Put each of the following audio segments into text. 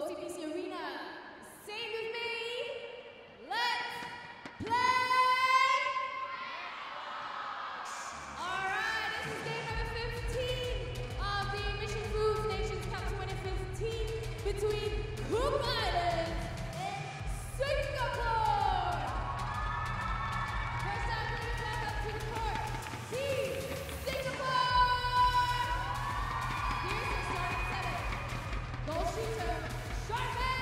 OCBC Arena. Sing with me. Let's play. All right, this is game number 15 of the Mission Foods Nations Cup 2015 between Cook Islands and Singapore. First up, please back up to the court. Team Singapore. Here's your starting seven. Goal shooter, Charmaine.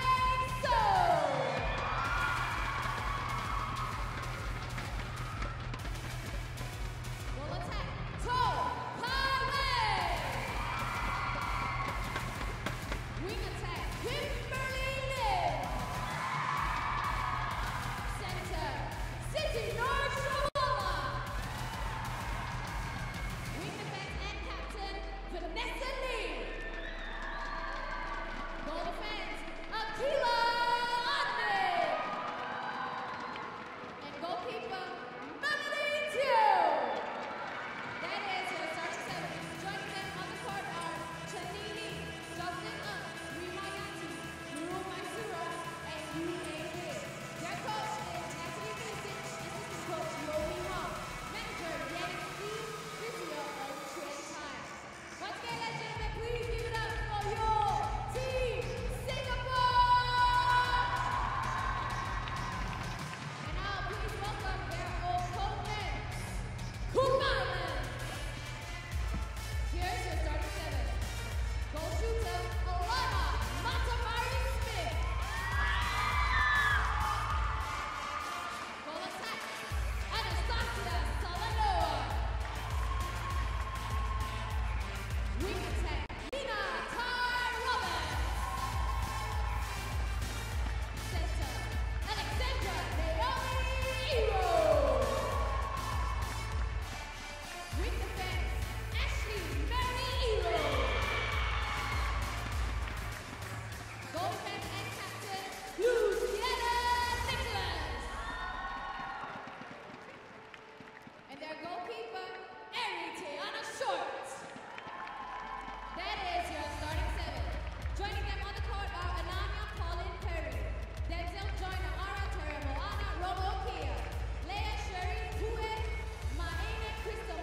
Goal attack, Toh Kai Wei. Wing attack, Kimberly Lim. Center, Siti Nurshawallah. Wing defense and captain, Vanessa Lee. Goal defense, Aqilah Andin. And goalkeeper, Melody. That is your starting seven. Joining them on the court are Cherie, Justin Rimayati, Guru Maisuro, and UAA. Their coach is Natalie Milicic, assistant coach Yomi Hong, manager Yannick Steve, physio and Chen. Once again, ladies and gentlemen, please give it up for your team, Singapore! And now, please welcome their opponents, Cook Islands. Here's your starting seven. Goal shooter, Alanna, Matamaru Smith. Goal attack, Anastasia Salanoa. Wing attack, Nina-Tai Roberts. Center, Alexandra Naomi Iro. Wing defense, Ashleigh Iro. Goal defense and captain, Luciana. And their goalkeeper, Eri Te Ana Moetuma. That is your starting seven. Joining them on the court are Anania, Pauleen, Piri, Daimzel, Joy-Naara, Teremoana, Rongokea, Leah, Cherie, Maine,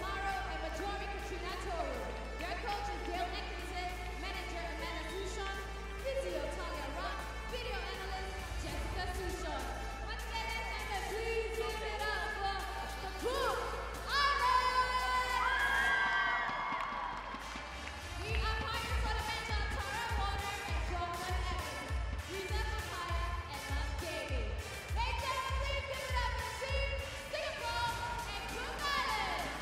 Maro, and Marjorie, Katrina, Toru. Their coach is Dale Atkinson, manager Amanda Sushon, physio Talia Rock, video analyst Jessica Sushon. Once again, and please give it up for the Cook Islands! The umpires for the match are Teremoana and Joy-Naara Evans, Reza Papaya, and Love Davey. Ladies and gentlemen, please give it up for Team Singapore and Cook Islands!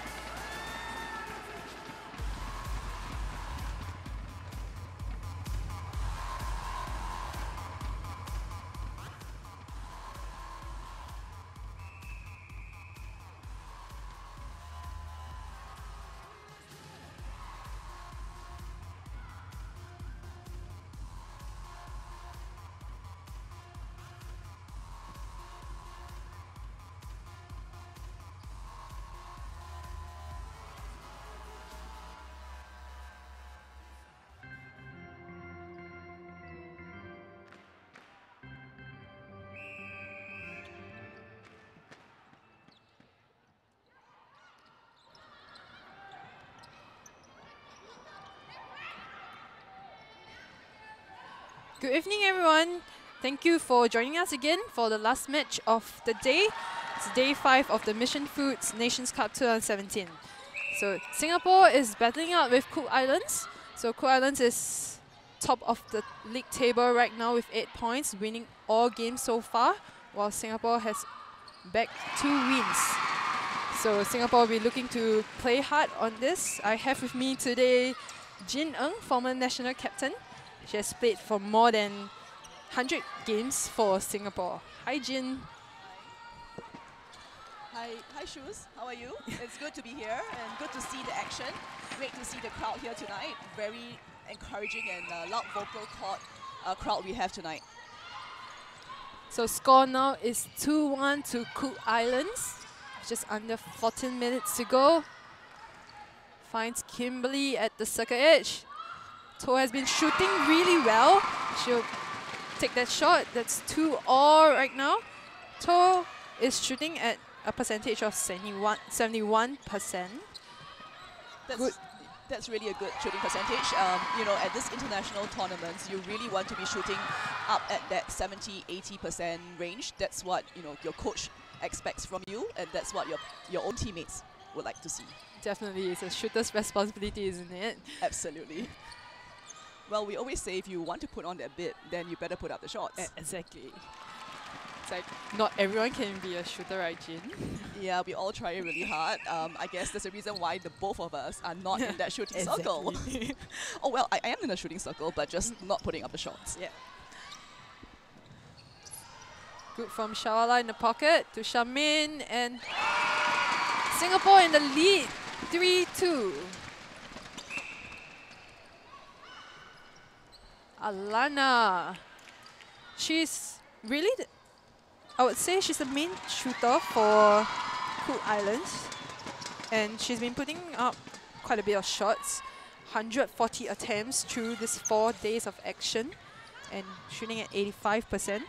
Good evening, everyone. Thank you for joining us again for the last match of the day. It's day 5 of the Mission Foods Nations Cup 2017. So Singapore is battling out with Cook Islands. So Cook Islands is top of the league table right now with 8 points, winning all games so far, while Singapore has bagged 2 wins. So Singapore will be looking to play hard on this. I have with me today Jin Ng, former national captain. She has played for more than 100 games for Singapore. Hi, Jin. Hi, Shoes. How are you? It's good to be here and good to see the action. Great to see the crowd here tonight. Very encouraging and loud vocal crowd we have tonight. So score now is 2-1 to Cook Islands. Just under 14 minutes to go. Finds Kimberly at the circle edge. Toh has been shooting really well. She'll take that shot. That's 2-all right now. Toh is shooting at a percentage of 71%. That's really a good shooting percentage. You know, at this international tournaments, you really want to be shooting up at that 70-80% range. That's what, you know, your coach expects from you, and that's what your own teammates would like to see. Definitely, it's a shooter's responsibility, isn't it? Absolutely. Well, we always say if you want to put on that bid, then you better put up the shots. Exactly. It's like not everyone can be a shooter, right, Jin? Yeah, we all try really hard. I guess there's a reason why the both of us are not in that shooting circle. Oh, well, I am in a shooting circle, but just not putting up the shots. Yeah. Good from Nurshawallah in the pocket to Charmaine, and Singapore in the lead, 3-2. Alanna. She's really, I would say she's the main shooter for Cook Islands. And she's been putting up quite a bit of shots. 140 attempts through these 4 days of action and shooting at 85%.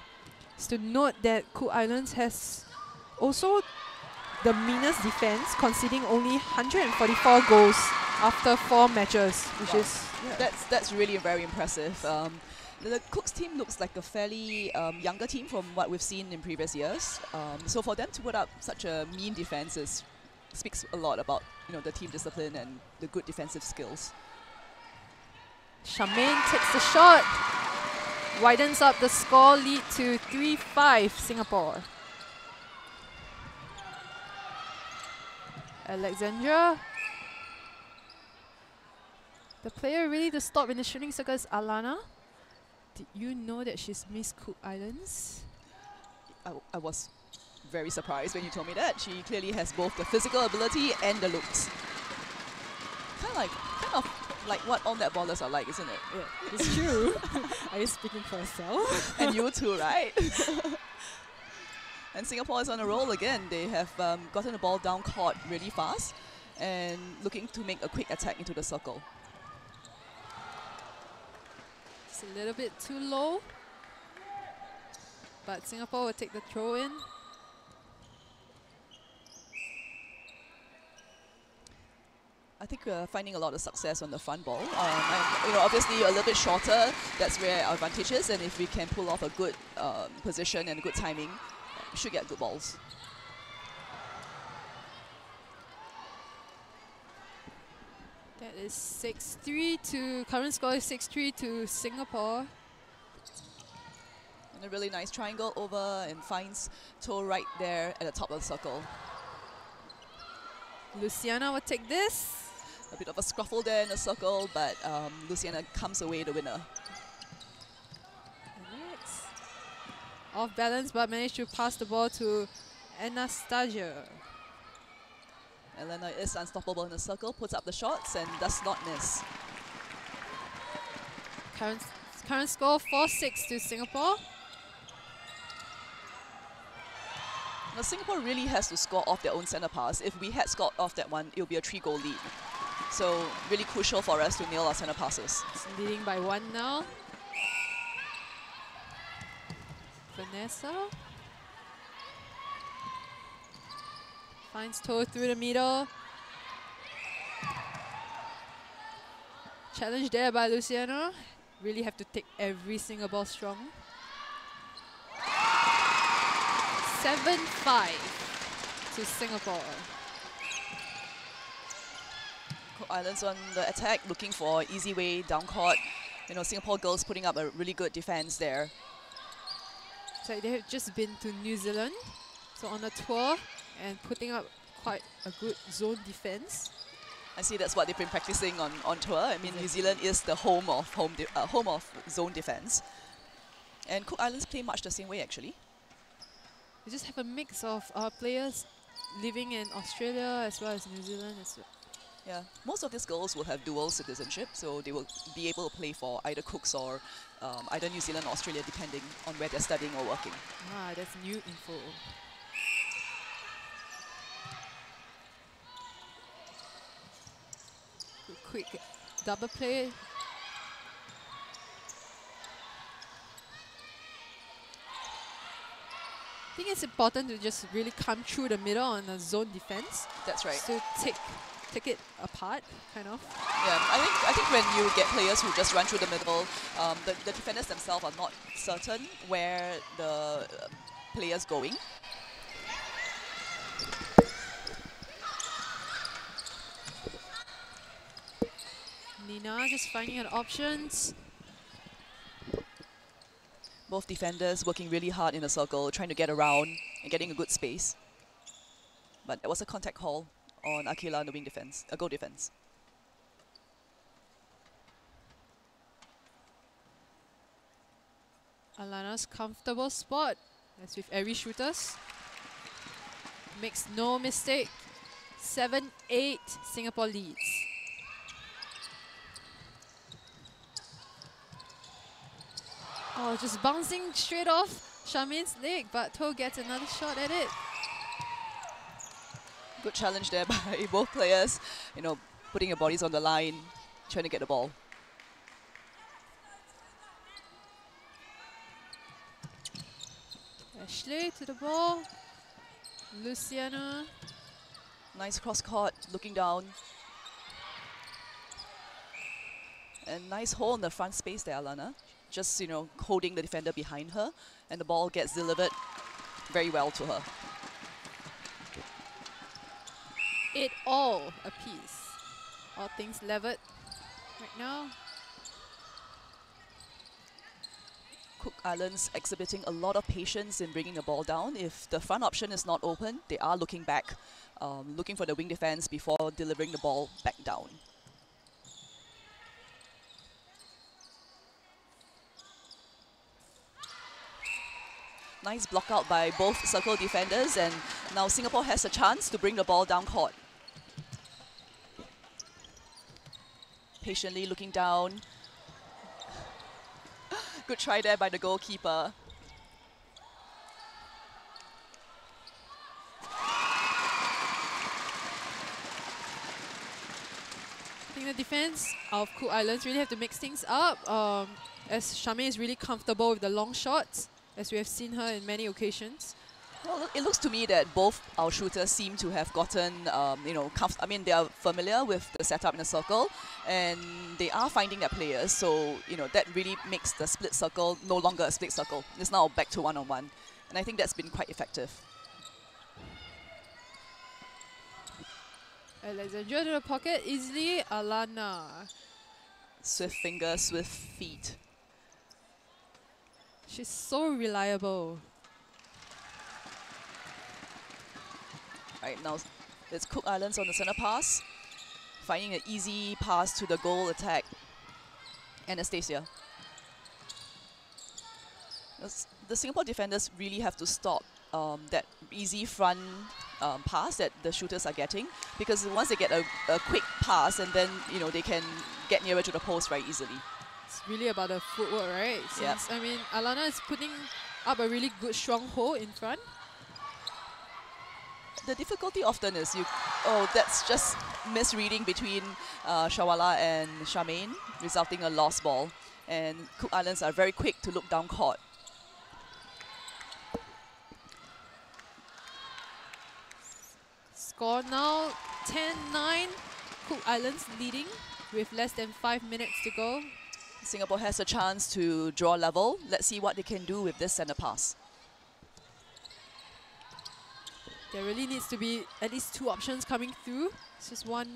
It's to note that Cook Islands has also the meanest defense, conceding only 144 goals after 4 matches, which is... Yeah. That's really very impressive. The Cooks team looks like a fairly younger team from what we've seen in previous years. So for them to put up such a mean defense speaks a lot about, you know, the team discipline and the good defensive skills. Charmaine takes the shot, widens up the score lead to 3-5 Singapore. Alexandra. The player really to stop in the shooting circle is Alanna. Did you know that she's Miss Cook Islands? I was very surprised when you told me that. She clearly has both the physical ability and the looks. Kind of like what all netballers are like, isn't it? Yeah, it's true. Are you speaking for yourself? And you too, right? And Singapore is on a roll again. They have gotten the ball down court really fast and looking to make a quick attack into the circle. It's a little bit too low, but Singapore will take the throw in. I think we're finding a lot of success on the front ball. And, you know, obviously a little bit shorter, that's where our advantage is, and if we can pull off a good position and good timing, we should get good balls. That is 6-3 to, current score is 6-3 to Singapore. And a really nice triangle over and finds Toh right there at the top of the circle. Luciana will take this. A bit of a scruffle there in the circle, but Luciana comes away the winner. Alex. Off balance, but managed to pass the ball to Anastasia. Alanna is unstoppable in the circle, puts up the shots and does not miss. Current score 4-6 to Singapore. Now Singapore really has to score off their own centre pass. If we had scored off that one, it would be a 3-goal lead. So really crucial for us to nail our centre passes. It's leading by 1 now. Vanessa finds Toh through the middle. Challenge there by Luciana. Really have to take every single ball strong. 7-5 to Singapore. Cook Islands on the attack, looking for easy way down court. You know, Singapore girls putting up a really good defense there. So they have just been to New Zealand, so on a tour, and putting up quite a good zone defense. I see that's what they've been practicing on tour. I mean, New Zealand is the home of zone defense, and Cook Islands play much the same way actually. We just have a mix of players living in Australia as well as New Zealand as well. Yeah, most of these girls will have dual citizenship, so they will be able to play for either Cooks or either New Zealand or Australia, depending on where they're studying or working. Ah, that's new info. Quick double play. I think it's important to just really come through the middle on a zone defense. That's right. So take it apart, kind of. Yeah, I think when you get players who just run through the middle, the defenders themselves are not certain where the player's going. Nina just finding her options. Both defenders working really hard in a circle, trying to get around and getting a good space. But there was a contact call on Aqilah on the wing defense, a goal defense. Alanna's comfortable spot, as with every shooters. Makes no mistake. 7-8, Singapore leads. Oh, just bouncing straight off Charmaine's leg, but Toh gets another shot at it. Good challenge there by both players, you know, putting their bodies on the line, trying to get the ball. Ashleigh to the ball. Luciana. Nice cross court, looking down. And nice hole in the front space there, Alanna. Just, you know, holding the defender behind her, and the ball gets delivered very well to her. It all a piece. All things levered right now. Cook Islands exhibiting a lot of patience in bringing the ball down. If the front option is not open, they are looking back, looking for the wing defense before delivering the ball back down. Nice block out by both circle defenders, and now Singapore has a chance to bring the ball down court. Patiently looking down. Good try there by the goalkeeper. I think the defense of Cook Islands really have to mix things up, as Charmaine is really comfortable with the long shots, as we have seen her in many occasions. Well, it looks to me that both our shooters seem to have gotten, you know, I mean, they are familiar with the setup in a circle, and they are finding their players. So, you know, that really makes the split circle no longer a split circle. It's now back to one-on-one, and I think that's been quite effective. Alexandra to the pocket easily. Alanna. Swift fingers, swift feet. She's so reliable. Right now, it's Cook Islands on the center pass, finding an easy pass to the goal attack. Anastasia. The Singapore defenders really have to stop that easy front pass that the shooters are getting, because once they get a quick pass, and then, you know, they can get nearer to the post very easily. It's really about the footwork, right? Since, I mean, Alanna is putting up a really good strong hold in front. The difficulty often is that's just misreading between Nurshawallah and Charmaine, resulting in a lost ball. And Cook Islands are very quick to look down court. Score now 10-9. Cook Islands leading with less than 5 minutes to go. Singapore has a chance to draw level. Let's see what they can do with this center pass. There really needs to be at least 2 options coming through. It's just one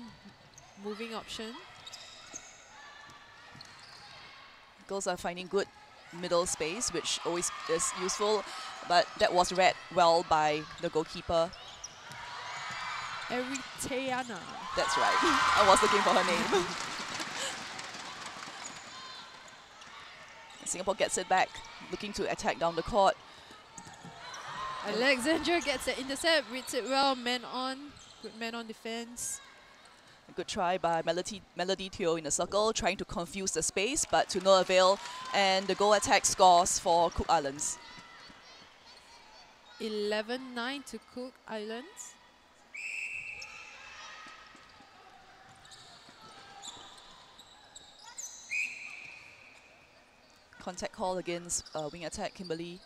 moving option. Girls are finding good middle space, which always is useful, but that was read well by the goalkeeper. Eri Te Ana. That's right. I was looking for her name. Singapore gets it back, looking to attack down the court. Alexandra gets the intercept, reads it well, man on. Good man on defense. A good try by Melody Teo in the circle, trying to confuse the space, but to no avail. And the goal attack scores for Cook Islands. 11-9 to Cook Islands. Contact call against wing attack, Kimberly.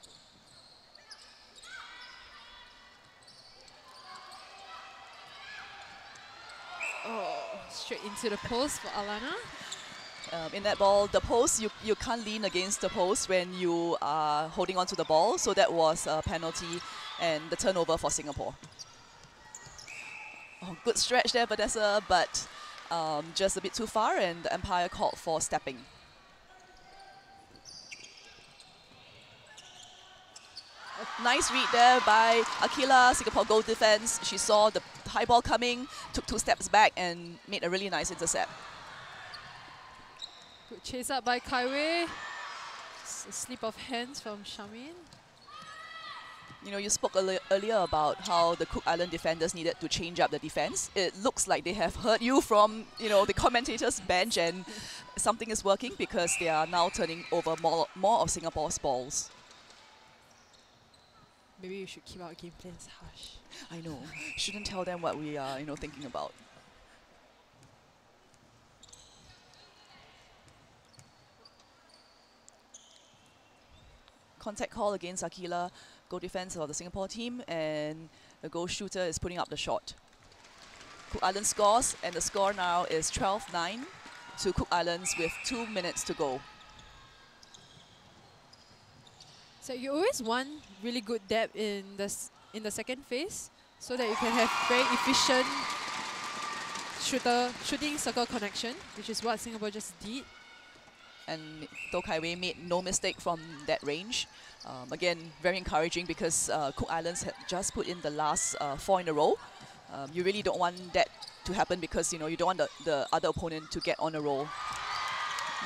straight into the post for Alanna. In that ball, the post, you can't lean against the post when you are holding on to the ball. So that was a penalty and the turnover for Singapore. Oh, good stretch there, Vanessa, but just a bit too far, and the umpire called for stepping. A nice read there by Aqilah, Singapore goal defense. She saw the high ball coming, took 2 steps back and made a really nice intercept. Good chase up by Kai Wei. Just a slip of hands from Charmaine. You know, you spoke earlier about how the Cook Island defenders needed to change up the defense. It looks like they have heard you from, you know, the commentators' bench, and something is working because they are now turning over more of Singapore's balls. Maybe you should keep our game plans hush. I know. Shouldn't tell them what we are, thinking about. Contact call against Aqilah, goal defense of the Singapore team, and the goal shooter is putting up the shot. Cook Island scores, and the score now is 12-9 to Cook Islands with 2 minutes to go. So you always want really good depth in the second phase, so that you can have very efficient shooting circle connection, which is what Singapore just did. And Toh Kai Wei made no mistake from that range. Again, very encouraging because Cook Islands had just put in the last 4 in a row. You really don't want that to happen because you don't want the other opponent to get on a roll.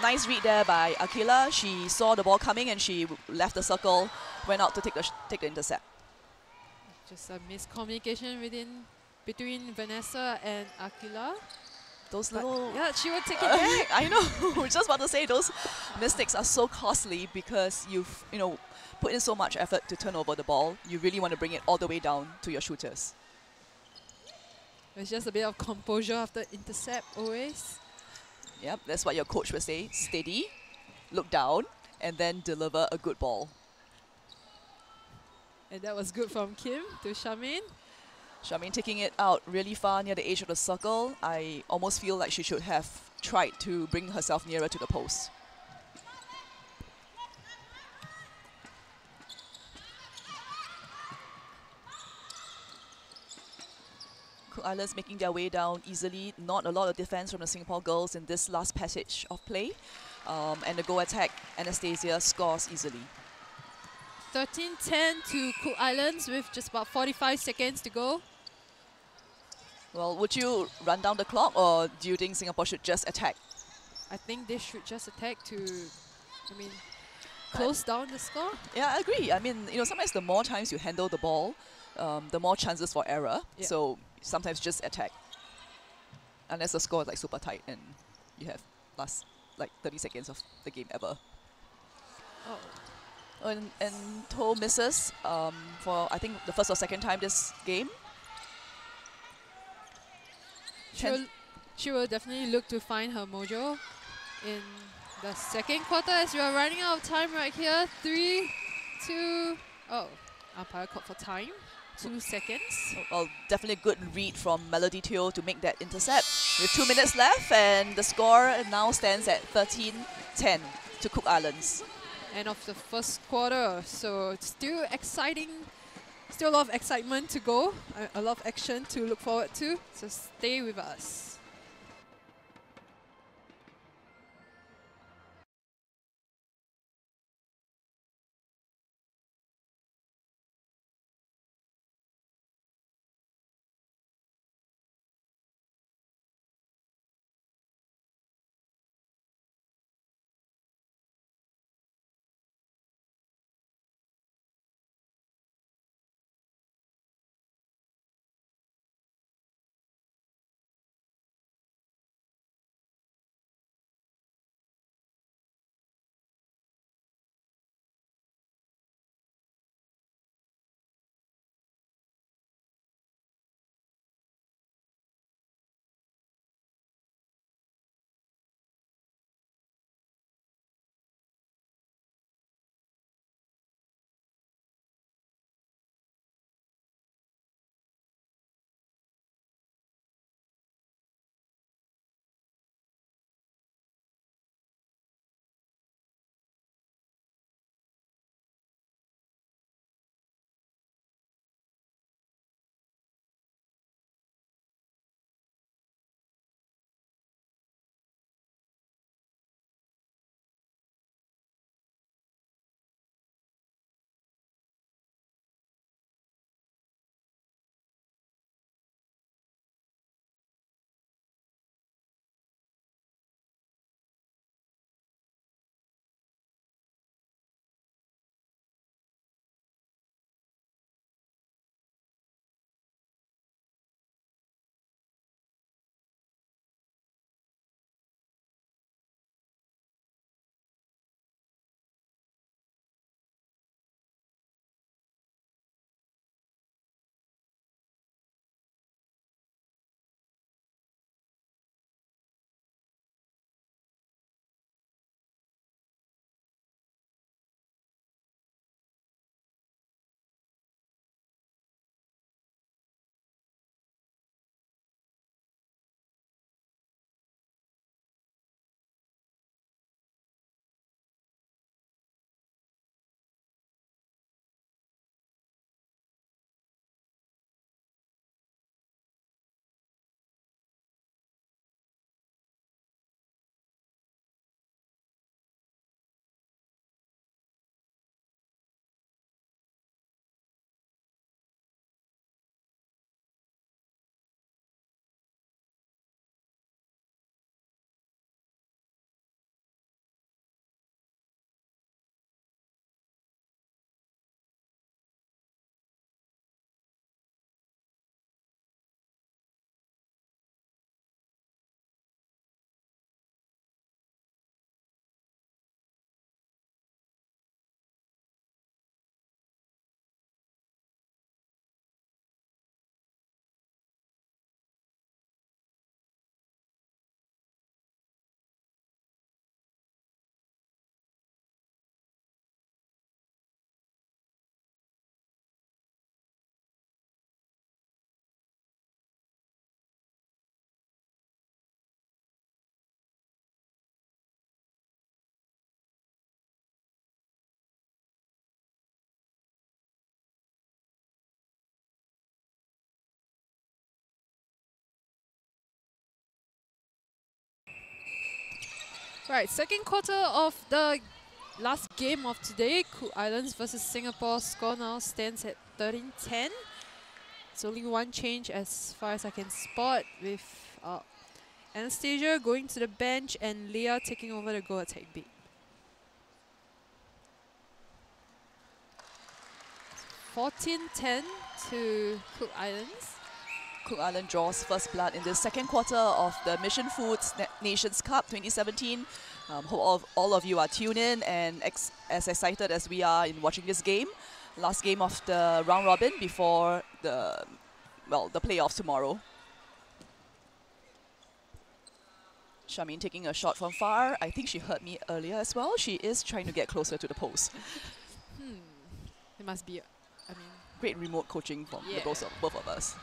Nice read there by Aqilah. She saw the ball coming and she left the circle, went out to take the intercept. Just a miscommunication between Vanessa and Aqilah. Those little... Yeah, she will take it back. I know. Just about to say, those mistakes are so costly because you've, put in so much effort to turn over the ball. You really want to bring it all the way down to your shooters. It's just a bit of composure after intercept always. Yep, that's what your coach would say. Steady, look down, and then deliver a good ball. And that was good from Kim to Charmaine. Charmaine taking it out really far near the edge of the circle. I almost feel like she should have tried to bring herself nearer to the post. Cook Islands making their way down easily. Not a lot of defense from the Singapore girls in this last passage of play. And the goal attack, Anastasia scores easily. 13-10 to Cook Islands with just about 45 seconds to go. Well, would you run down the clock, or do you think Singapore should just attack? I think they should just attack to, close down the score. Yeah, I agree. Sometimes the more times you handle the ball, the more chances for error. Yeah. So sometimes just attack. Unless the score is like super tight and you have last 30 seconds of the game ever. Oh. And Toh misses for I think the first or second time this game. She will definitely look to find her mojo in the second quarter as we are running out of time right here. 3, 2, umpire called for time. 2 seconds. Well, definitely a good read from Melody Teo to make that intercept. With 2 minutes left, and the score now stands at 13-10 to Cook Islands. End of the first quarter, so it's still exciting. Still a lot of excitement to go, a lot of action to look forward to, so stay with us. Right, second quarter of the last game of today, Cook Islands versus Singapore. Score now stands at 13-10. It's only one change as far as I can spot, with Anastasia going to the bench and Leah taking over the goal attack beat. (14-10) to Cook Islands. Cook Island draws first blood in the second quarter of the Mission Foods Nations Cup 2017. Hope all of you are tuned in and as excited as we are in watching this game. Last game of the round robin before the playoffs tomorrow. Charmaine taking a shot from far. I think she heard me earlier as well. She is trying to get closer to the post. It must be, Great remote coaching from the both of us.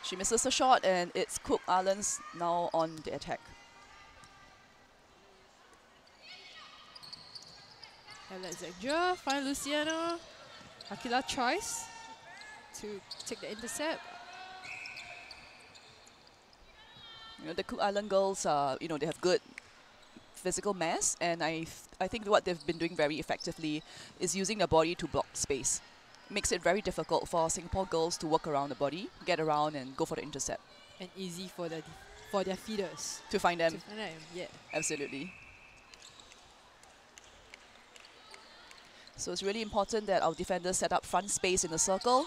She misses a shot and it's Cook Islands now on the attack. Alexandra find Luciana. Aqilah tries to take the intercept. The Cook Island girls, they have good physical mass, and I think what they've been doing very effectively is using the body to block space. Makes it very difficult for Singapore girls to work around the body, get around and go for the intercept. And easy for their feeders. To find them. Yeah. Absolutely. So it's really important that our defenders set up front space in the circle,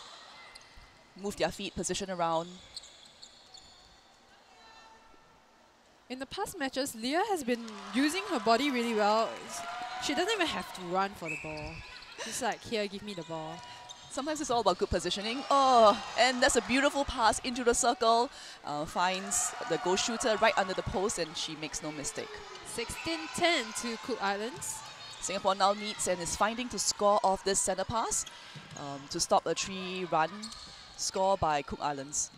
move their feet, position around. In the past matches, Leah has been using her body really well. She doesn't even have to run for the ball. She's like, here, give me the ball. Sometimes it's all about good positioning. Oh, and that's a beautiful pass into the circle. Finds the goal shooter right under the post and she makes no mistake. 16-10 to Cook Islands. Singapore now needs and is finding to score off this centre pass to stop a 3-run score by Cook Islands.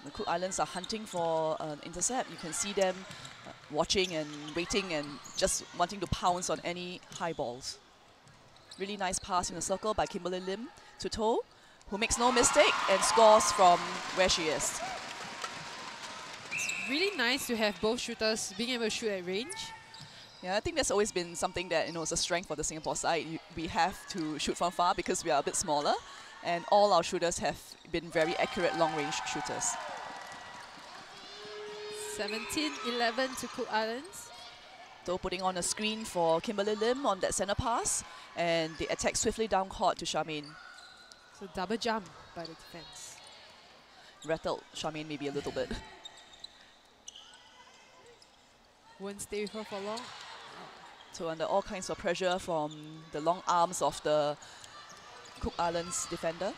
The Cook Islands are hunting for an intercept. You can see them watching and waiting and just wanting to pounce on any high balls. Really nice pass in the circle by Kimberly Lim to Toh, who makes no mistake and scores from where she is. It's really nice to have both shooters being able to shoot at range. Yeah, I think that's always been something that is a strength for the Singapore side. We have to shoot from far because we are a bit smaller, and all our shooters have been very accurate long-range shooters. 17-11 to Cook Islands. Toh putting on a screen for Kimberly Lim on that centre pass, and the attack swiftly down court to Charmaine. So double jump by the defense. Rattled Charmaine maybe a little bit. Won't stay with her for long. So under all kinds of pressure from the long arms of the Cook Islands defender.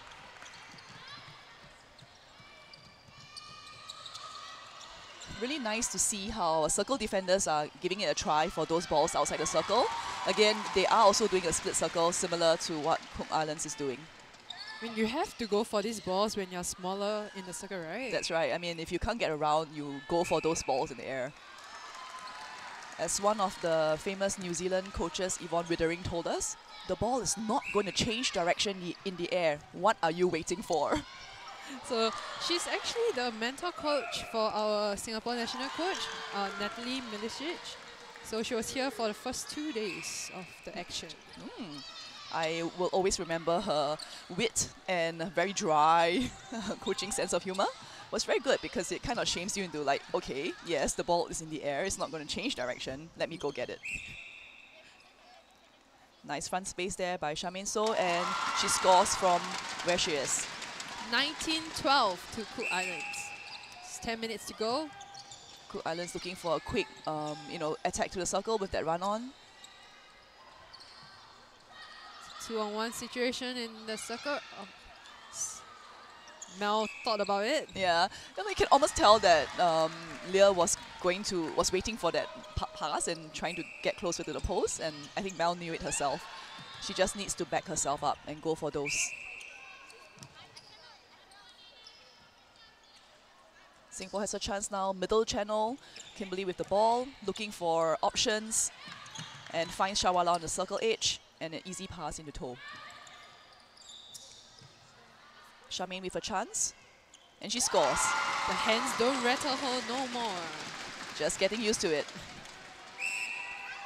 Really nice to see how circle defenders are giving it a try for those balls outside the circle. Again, they are also doing a split circle similar to what Cook Islands is doing. You have to go for these balls when you're smaller in the circle, right? That's right. If you can't get around, you go for those balls in the air. As one of the famous New Zealand coaches, Yvonne Withering, told us, the ball is not going to change direction in the air. What are you waiting for? So she's actually the mentor coach for our Singapore national coach, Natalie Milicic. So she was here for the first 2 days of the action. I will always remember her wit and very dry coaching sense of humor. Was very good because it kind of shames you into like, okay, yes, the ball is in the air, it's not going to change direction, let me go get it. Nice front space there by Charmaine So, and she scores from where she is. 19-12 to Cook Islands. It's 10 minutes to go. Cook Islands looking for a quick, attack to the circle with that run on. 2-on-1 situation in the circle. Mel thought about it. Yeah, you can almost tell that Leah was waiting for that pass and trying to get closer to the post, and I think Mel knew it herself. She just needs to back herself up and go for those. Singapore has a chance now, middle channel. Kimberly with the ball, looking for options, and finds Nurshawallah on the circle edge, and an easy pass into Toh. Charmaine with a chance. And she scores. The hands don't rattle her no more. Just getting used to it.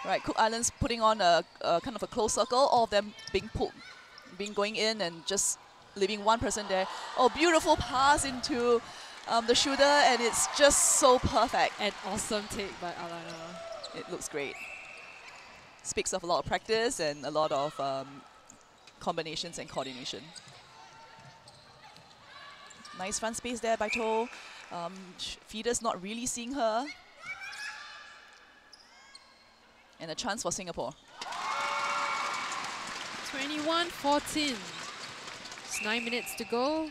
Right, Cook Islands putting on a kind of a close circle, all of them being going in and just leaving one person there. Oh, beautiful pass into the shooter, and it's just so perfect. An awesome take by Alanna. It looks great. Speaks of a lot of practice and a lot of combinations and coordination. Nice front space there by Toh. Feeder's not really seeing her. And a chance for Singapore. 21-14. It's 9 minutes to go.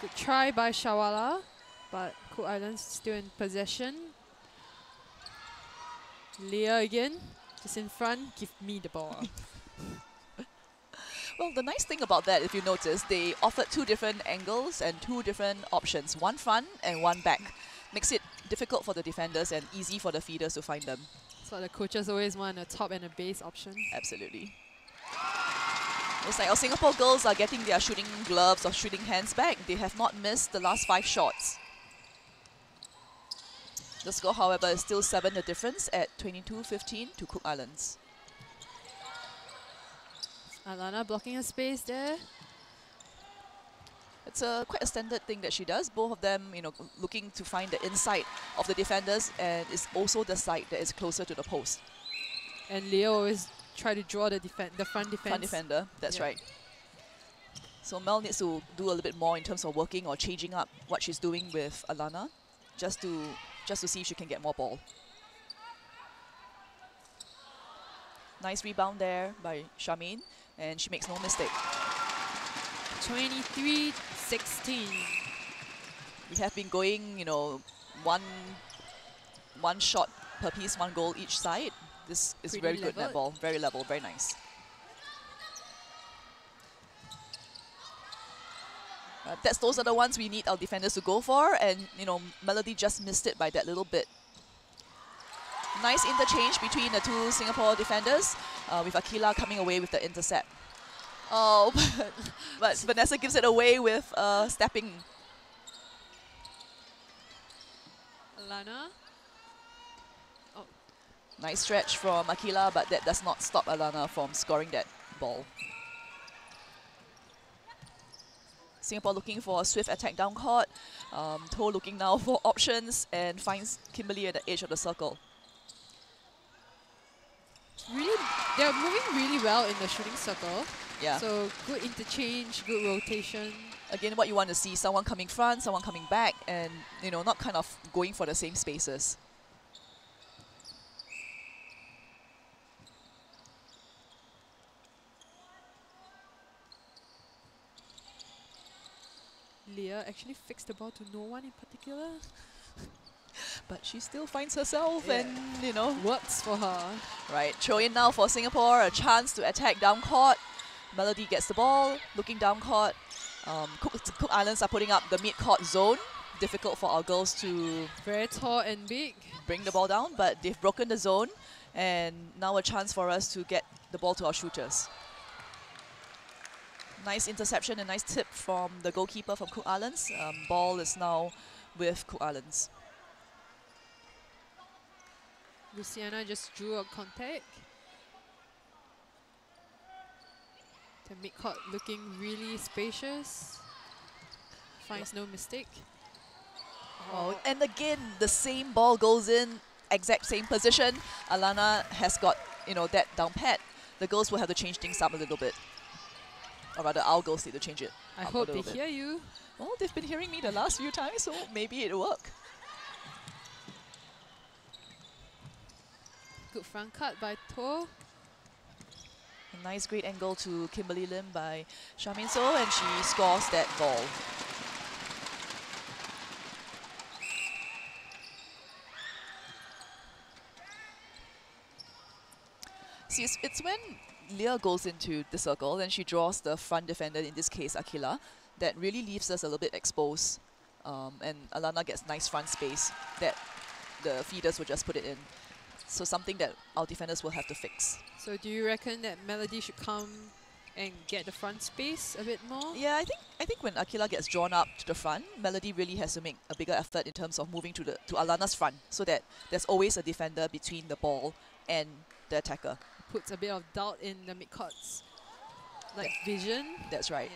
Good try by Nurshawallah, but Cook Islands still in possession. Leah again, just in front, give me the ball. Well, the nice thing about that, if you notice, they offered two different angles and two different options. One front and one back. Makes it difficult for the defenders and easy for the feeders to find them. That's what the coaches always want, a top and a base option. Absolutely. It's like our Singapore girls are getting their shooting gloves or shooting hands back. They have not missed the last 5 shots. The score, however, is still 7 the difference at 22-15 to Cook Islands. Alanna blocking her space there. It's quite a standard thing that she does. Both of them, you know, looking to find the inside of the defenders, and it's also the side that is closer to the post. And Leah always try to draw the front defense. Front defender, that's right. So Mel needs to do a little bit more in terms of working or changing up what she's doing with Alanna, just to see if she can get more ball. Nice rebound there by Charmaine, and she makes no mistake. 23-16. We have been going, you know, one shot per piece, 1 goal each side. This is Pretty very good level. netball, very level, very nice. Those are the ones we need our defenders to go for, and you know, Melody just missed it by that little bit. Nice interchange between the two Singapore defenders, with Aqilah coming away with the intercept. Oh, but Vanessa gives it away with stepping. Alanna. Oh. Nice stretch from Aqilah, but that does not stop Alanna from scoring that ball. Singapore looking for a swift attack down court. Toh looking now for options and finds Kimberly at the edge of the circle. Really, they're moving really well in the shooting circle. Yeah. So good interchange, good rotation. Again, what you want to see, someone coming front, someone coming back, and you know, not kind of going for the same spaces. Leah actually fixed the ball to no one in particular. But she still finds herself and, you know, works for her. Right, throw in now for Singapore, a chance to attack down court. Melody gets the ball, looking down court. Cook Islands are putting up the mid-court zone. Difficult for our girls to Very tall and big. bring the ball down, but they've broken the zone. And now a chance for us to get the ball to our shooters. Nice interception, a nice tip from the goalkeeper from Cook Islands. Ball is now with Cook Islands. Luciana just drew a contact. The mid-court looking really spacious. Finds no mistake. Oh, and again, the same ball goes in, exact same position. Alanna has got, you know, that down pat. The girls will have to change things up a little bit. Or rather, our girls need to change it. I hope they hear you. Well, they've been hearing me the last few times, so maybe it'll work. Good front cut by Toh. A nice great angle to Kimberly Lim by Charmaine So, and she scores that ball. See, it's when Leah goes into the circle and she draws the front defender, in this case Aqilah, that really leaves us a little bit exposed. And Alanna gets nice front space that the feeders will just put it in. So something that our defenders will have to fix. So do you reckon that Melody should come and get the front space a bit more? Yeah, I think when Aqilah gets drawn up to the front, Melody really has to make a bigger effort in terms of moving to Alanna's front, so that there's always a defender between the ball and the attacker. Puts a bit of doubt in the midcourt's vision. That's right.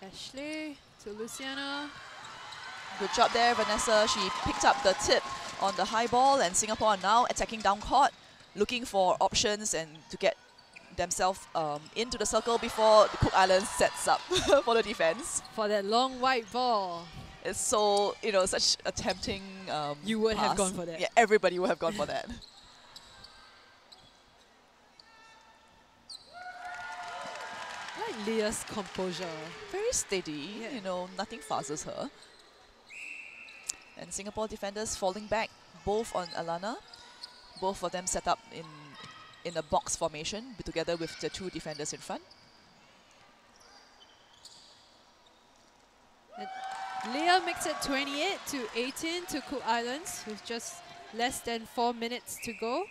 Yeah. Ashleigh to Luciana. Good job there, Vanessa. She picked up the tip on the high ball, and Singapore are now attacking down court, looking for options and to get themselves into the circle before the Cook Islands sets up for the defense. For that long white ball. It's so, you know, such a tempting You would pass. have gone for that. Yeah, everybody would have gone for that. I like Leah's composure. Very steady, Yeah. you know, nothing fuzzes her. And Singapore defenders falling back, both on Alanna. Both of them set up in a box formation, together with the two defenders in front. And Leah makes it 28-18 to Cook Islands with just less than 4 minutes to go.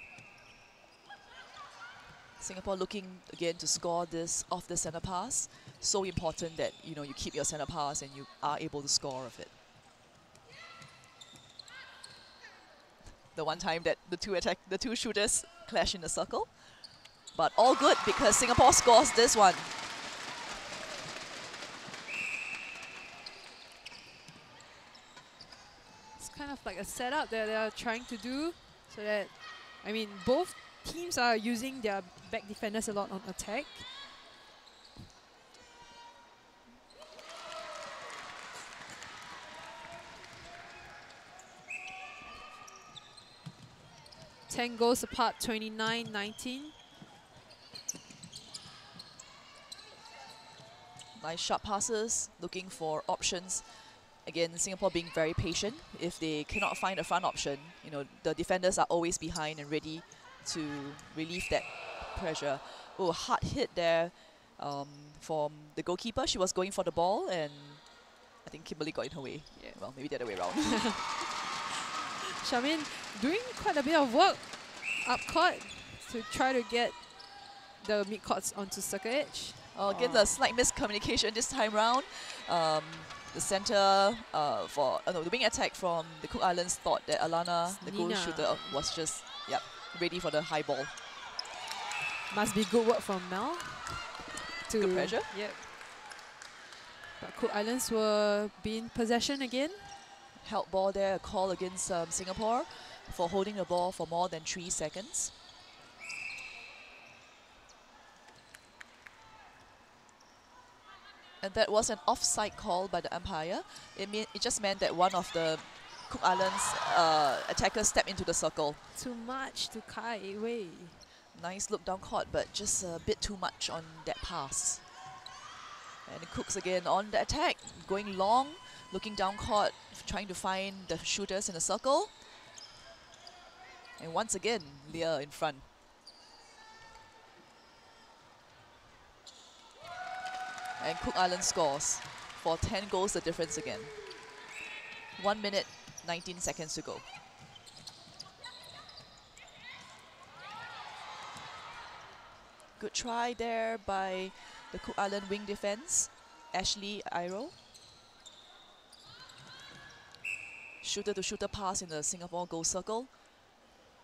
Singapore looking again to score this off the center pass. So important that, you know, you keep your center pass and you are able to score of it. The one time that the two shooters clash in the circle. But all good because Singapore scores this one. It's kind of like a setup that they are trying to do so that, I mean, both teams are using their back defenders a lot on attack. Ten goals apart, 29-19. Nice sharp passes, looking for options. Again, Singapore being very patient. If they cannot find a front option, you know, the defenders are always behind and ready to relieve that pressure. Oh, hard hit there from the goalkeeper. She was going for the ball and I think Kimberly got in her way. Yeah. Well, maybe the other way around. Charmaine doing quite a bit of work up court to try to get the mid-courts onto circle edge. Again, the slight miscommunication this time round. The center the wing attack from the Cook Islands thought that Alanna, the goal Nina. shooter, was just ready for the high ball. Must be good work from Mel. Good pressure. Yep. But Cook Islands were being possession again. Held ball there, a call against Singapore for holding the ball for more than 3 seconds. And that was an offside call by the umpire. It just meant that one of the Cook Islands attackers stepped into the circle. Too much to Kai Wei. Nice look down court, but just a bit too much on that pass. And the Cooks again on the attack, going long, looking down court, trying to find the shooters in the circle. And once again, Leah in front. And Cook Island scores for 10 goals the difference again. 1 minute, 19 seconds to go. Good try there by the Cook Island wing defense, Ashleigh Iro. Shooter to shooter pass in the Singapore goal circle,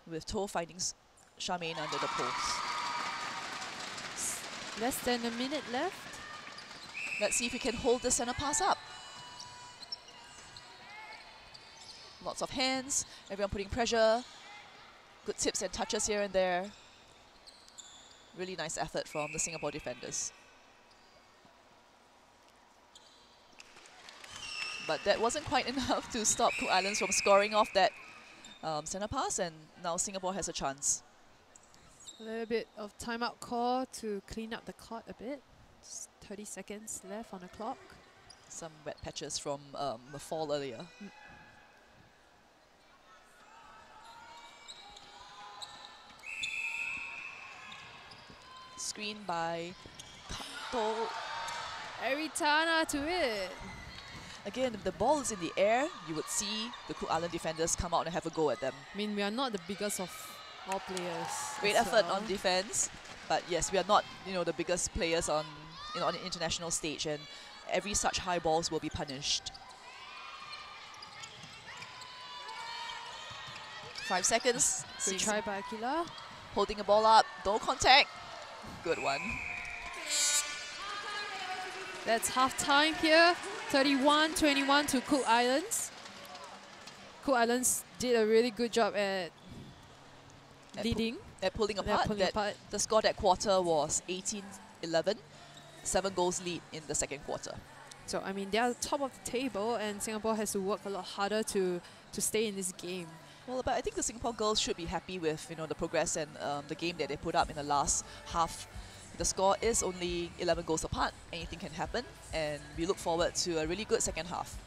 with Toh finding Charmaine under the post. Less than a minute left. Let's see if we can hold the center pass up. Lots of hands, everyone putting pressure. Good tips and touches here and there. Really nice effort from the Singapore defenders. But that wasn't quite enough to stop Cook Islands from scoring off that center pass, and now Singapore has a chance. A little bit of timeout call to clean up the court a bit. Just 30 seconds left on the clock. Some wet patches from the fall earlier. Screen by Toh. Eri Te Ana to it. Again, if the ball is in the air, you would see the Cook Island defenders come out and have a go at them. I mean, we are not the biggest of all players. Great as effort well. on defense, but yes, we are not, the biggest players on, on the international stage, and every such high balls will be punished. 5 seconds. Good try by Aqilah. Holding the ball up, no contact. Good one. That's half time here. 31-21 to Cook Islands. Cook Islands did a really good job at leading. At pulling They're apart. pulling apart. The score that quarter was 18-11. 7 goals lead in the second quarter. So, I mean, they are top of the table, and Singapore has to work a lot harder to stay in this game. Well, but I think the Singapore girls should be happy with the progress and the game that they put up in the last half. The score is only 11 goals apart. Anything can happen, and we look forward to a really good second half.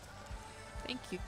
Thank you.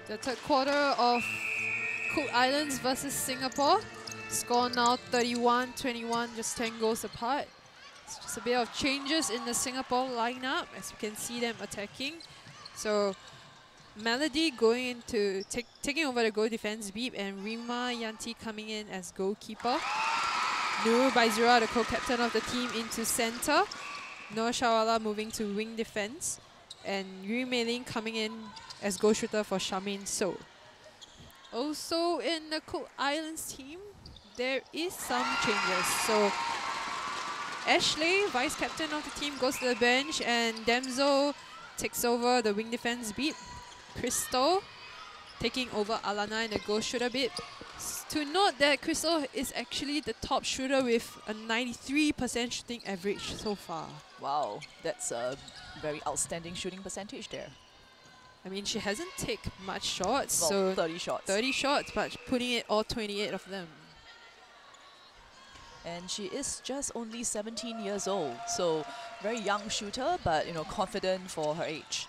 The third quarter of Cook Islands versus Singapore. Score now 31-21, just 10 goals apart. It's just a bit of changes in the Singapore lineup as we can see them attacking. So Melody going into taking over the goal defense beat, and Rima Yanti coming in as goalkeeper. Nur Baizura, the co-captain of the team, into center. Nurshawallah moving to wing defense, and Yu Mei Ling coming in as goal shooter for Charmaine So. Also in the Cook Islands team, there is some changes. So Ashleigh, vice captain of the team, goes to the bench, and Daimzel takes over the wing defense beat. Crystal taking over Alanna in the goal shooter bit. To note that Crystal is actually the top shooter with a 93% shooting average so far. Wow, that's a very outstanding shooting percentage there. I mean, she hasn't taken much shots, Well, so 30 shots. 30 shots, but putting it all 28 of them. And she is just only 17 years old, so very young shooter, but confident for her age.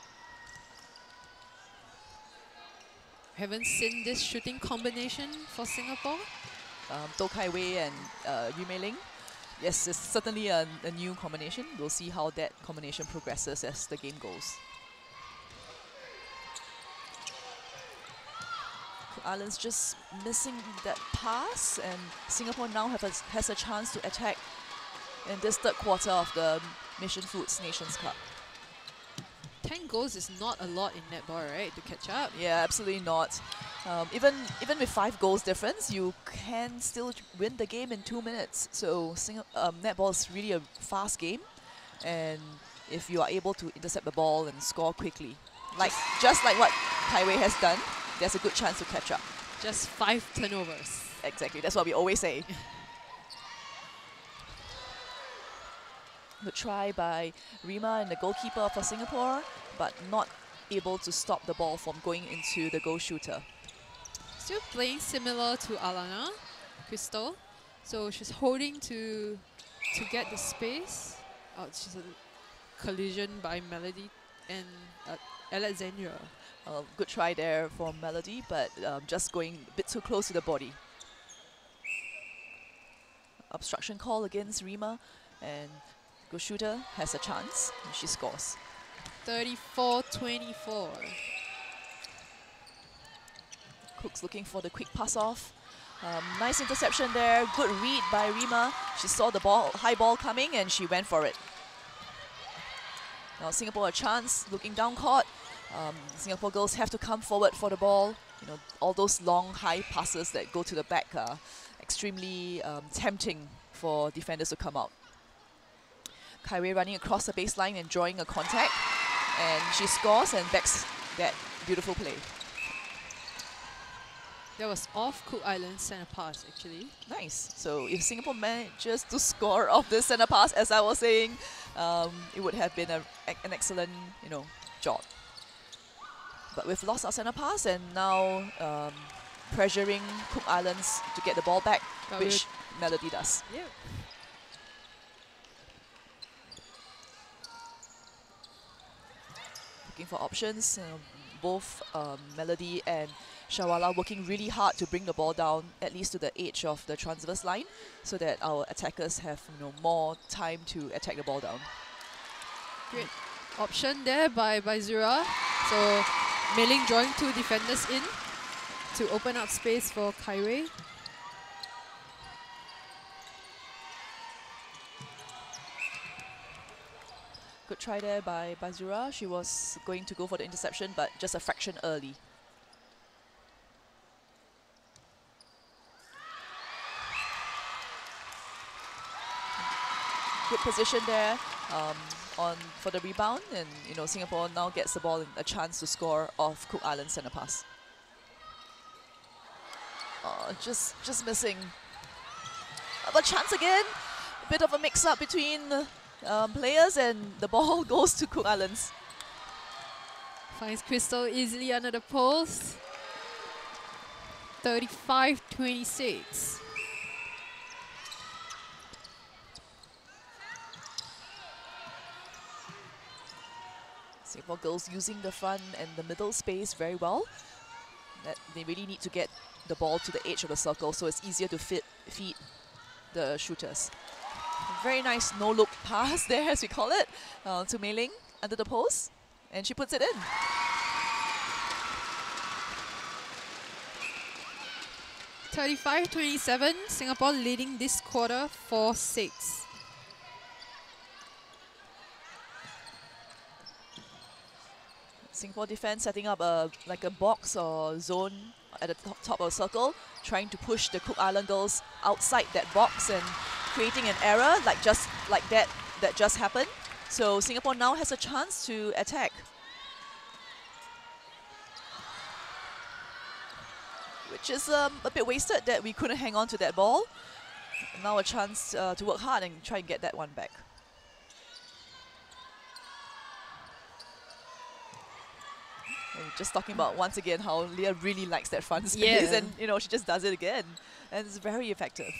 Haven't seen this shooting combination for Singapore. Toh Kai Wei and Yu Mei Ling. Yes, it's certainly a new combination. We'll see how that combination progresses as the game goes. Cook Islands just missing that pass, and Singapore now has a chance to attack in this third quarter of the Mission Foods Nations Cup. 10 goals is not a lot in netball, right, to catch up? Yeah, absolutely not. Even with 5 goals difference, you can still win the game in 2 minutes. So netball is really a fast game, and if you are able to intercept the ball and score quickly, just like what Kai Wei has done, there's a good chance to catch up. Just 5 turnovers. Exactly, that's what we always say. Good try by Rima and the goalkeeper for Singapore, but not able to stop the ball from going into the goal shooter. Still playing similar to Alanna, Crystal. So she's holding to get the space. Oh, she's a collision by Melody and Alexandra. Good try there for Melody, but just going a bit too close to the body. Obstruction call against Rima, and goal shooter has a chance, and she scores. 34-24. Cook's looking for the quick pass off. Nice interception there. Good read by Rima. She saw the high ball coming, and she went for it. Now Singapore a chance, looking down court. Singapore girls have to come forward for the ball. All those long high passes that go to the back are extremely tempting for defenders to come out. Kai Wei running across the baseline and drawing a contact, and she scores and backs that beautiful play. That was off Cook Island's center pass, actually. Nice. So if Singapore manages to score off this center pass, as I was saying, it would have been an excellent, job. But we've lost our center pass, and now pressuring Cook Islands to get the ball back, But which Melody does. Yeah. Looking for options. Both Melody and Shawala working really hard to bring the ball down, at least to the edge of the transverse line, so that our attackers have more time to attack the ball down. Great option there by Zura. So Mei Ling drawing 2 defenders in to open up space for Kai Wei. Good try there by Zura. She was going to go for the interception, but just a fraction early. Good position there for the rebound, and Singapore now gets the ball and a chance to score off Cook Island center pass. Just missing. But chance again. A bit of a mix-up between players, and the ball goes to Cook Islands. Finds Crystal easily under the post. 35-26. Singapore girls using the front and the middle space very well. that they really need to get the ball to the edge of the circle so it's easier to feed the shooters. Very nice no-look pass there, as we call it, to Mei Ling under the post, and she puts it in. (35-27), Singapore leading this quarter 4-6. Singapore defense setting up like a box or zone at the top of the circle, trying to push the Cook Island girls outside that box and creating an error just like that just happened. So Singapore now has a chance to attack. Which is a bit wasted that we couldn't hang on to that ball. Now a chance to work hard and try and get that one back. And just talking about once again how Leah really likes that front space, and she just does it again, and it's very effective.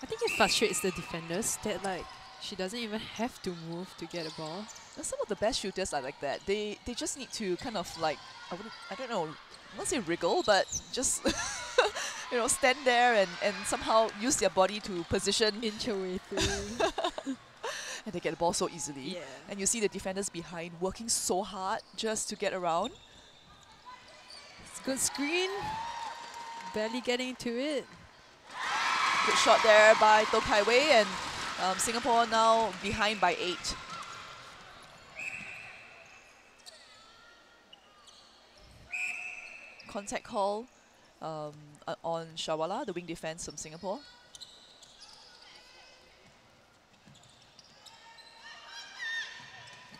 I think it frustrates the defenders that she doesn't even have to move to get a ball. And some of the best shooters are like that. They just need to kind of I don't know, I won't say wriggle, but just stand there and somehow use their body to position. Inch away through. And they get the ball so easily. Yeah. And you see the defenders behind working so hard just to get around. It's a good screen. Barely getting to it. Good shot there by Toh Kai Wei, and Singapore now behind by 8. Contact call on Shawala, the wing defense from Singapore.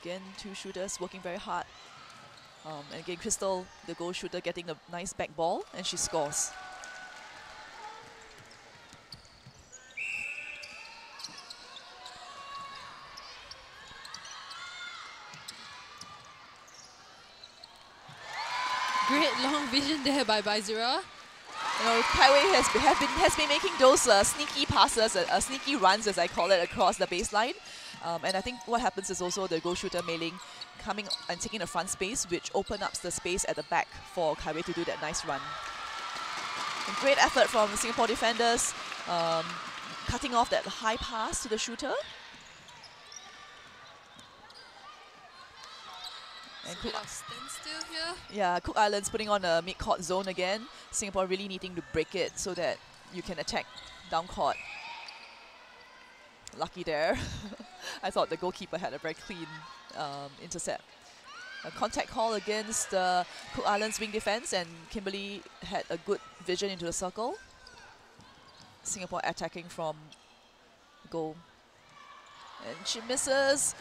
Again, 2 shooters working very hard. And again, Crystal, the goal shooter, getting a nice back ball, and she scores. Great long vision there by Baizura. Kai Wei has been making those sneaky passes, sneaky runs as I call it, across the baseline. And I think what happens is also the goal shooter Mei Ling coming and taking the front space, which opens up the space at the back for Kai Wei to do that nice run. And great effort from the Singapore defenders, cutting off that high pass to the shooter. And standstill here. Yeah, Cook Islands putting on a mid-court zone again. Singapore really needing to break it so that you can attack down court. Lucky there. I thought the goalkeeper had a very clean intercept. A contact call against the Cook Islands wing defense, and Kimberly had a good vision into the circle. Singapore attacking from goal. And she misses.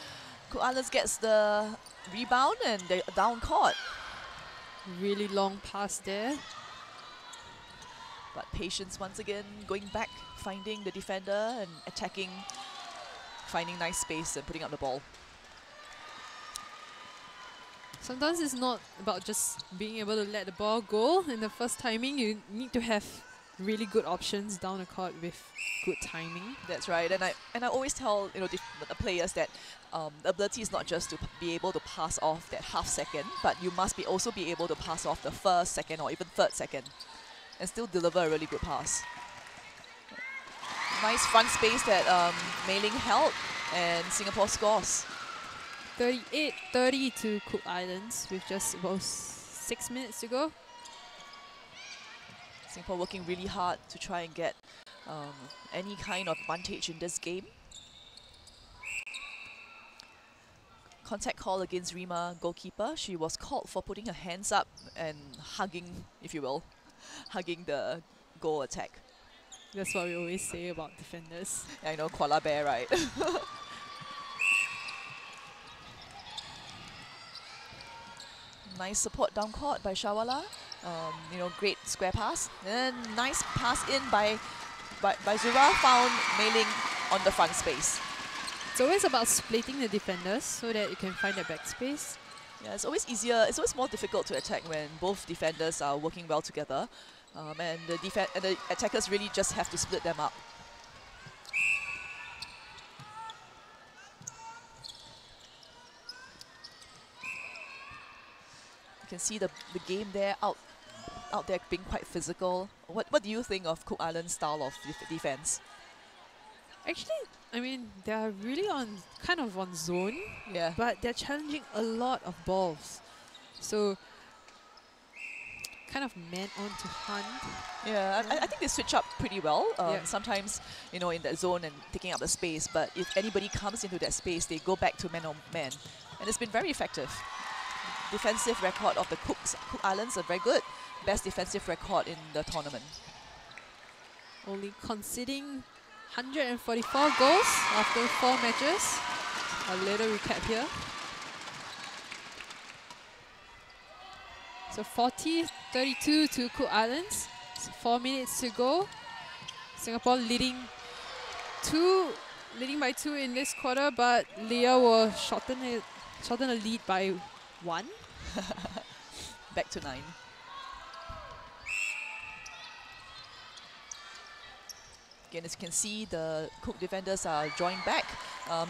Cook Islands gets the rebound and they're down court. Really long pass there. But patience once again, going back, finding the defender and attacking, finding nice space and putting up the ball. Sometimes it's not about just being able to let the ball go in the first timing. You need to have really good options down the court with good timing. That's right, and I always tell the players that the ability is not just to be able to pass off that half second, but you must also be able to pass off the first, second, or even third second, and still deliver a really good pass. Nice front space that Mei Ling held, and Singapore scores. 38-30 to Cook Islands with just about 6 minutes to go. Singapore working really hard to try and get any kind of advantage in this game. Contact call against Rima, goalkeeper. She was called for putting her hands up and hugging, if you will, hugging the goal attack. That's what we always say about defenders. Yeah, I know, koala bear, right? Nice support down court by Shawala. Great square pass. And nice pass in by Zura, found Mei Ling on the front space. It's always about splitting the defenders so that you can find the back space. Yeah, it's always easier. It's always more difficult to attack when both defenders are working well together, and the attackers really just have to split them up. You can see the game there out there being quite physical. What do you think of Cook Island's style of defense? Actually, I mean, they're really kind of on zone, Yeah. but they're challenging a lot of balls. So, kind of man on to hunt. Yeah, I think they switch up pretty well. Yeah. Sometimes, in that zone and taking up the space, but if anybody comes into that space, they go back to man on man. And it's been very effective. Defensive record of the Cook Islands are very good. Best defensive record in the tournament. Only conceding 144 goals after 4 matches. A little recap here. So 40-32 to Cook Islands. So 4 minutes to go. Singapore leading by 2 in this quarter, but Leah will shorten a lead by 1. Back to 9. Again, as you can see, the Cook defenders are drawing back.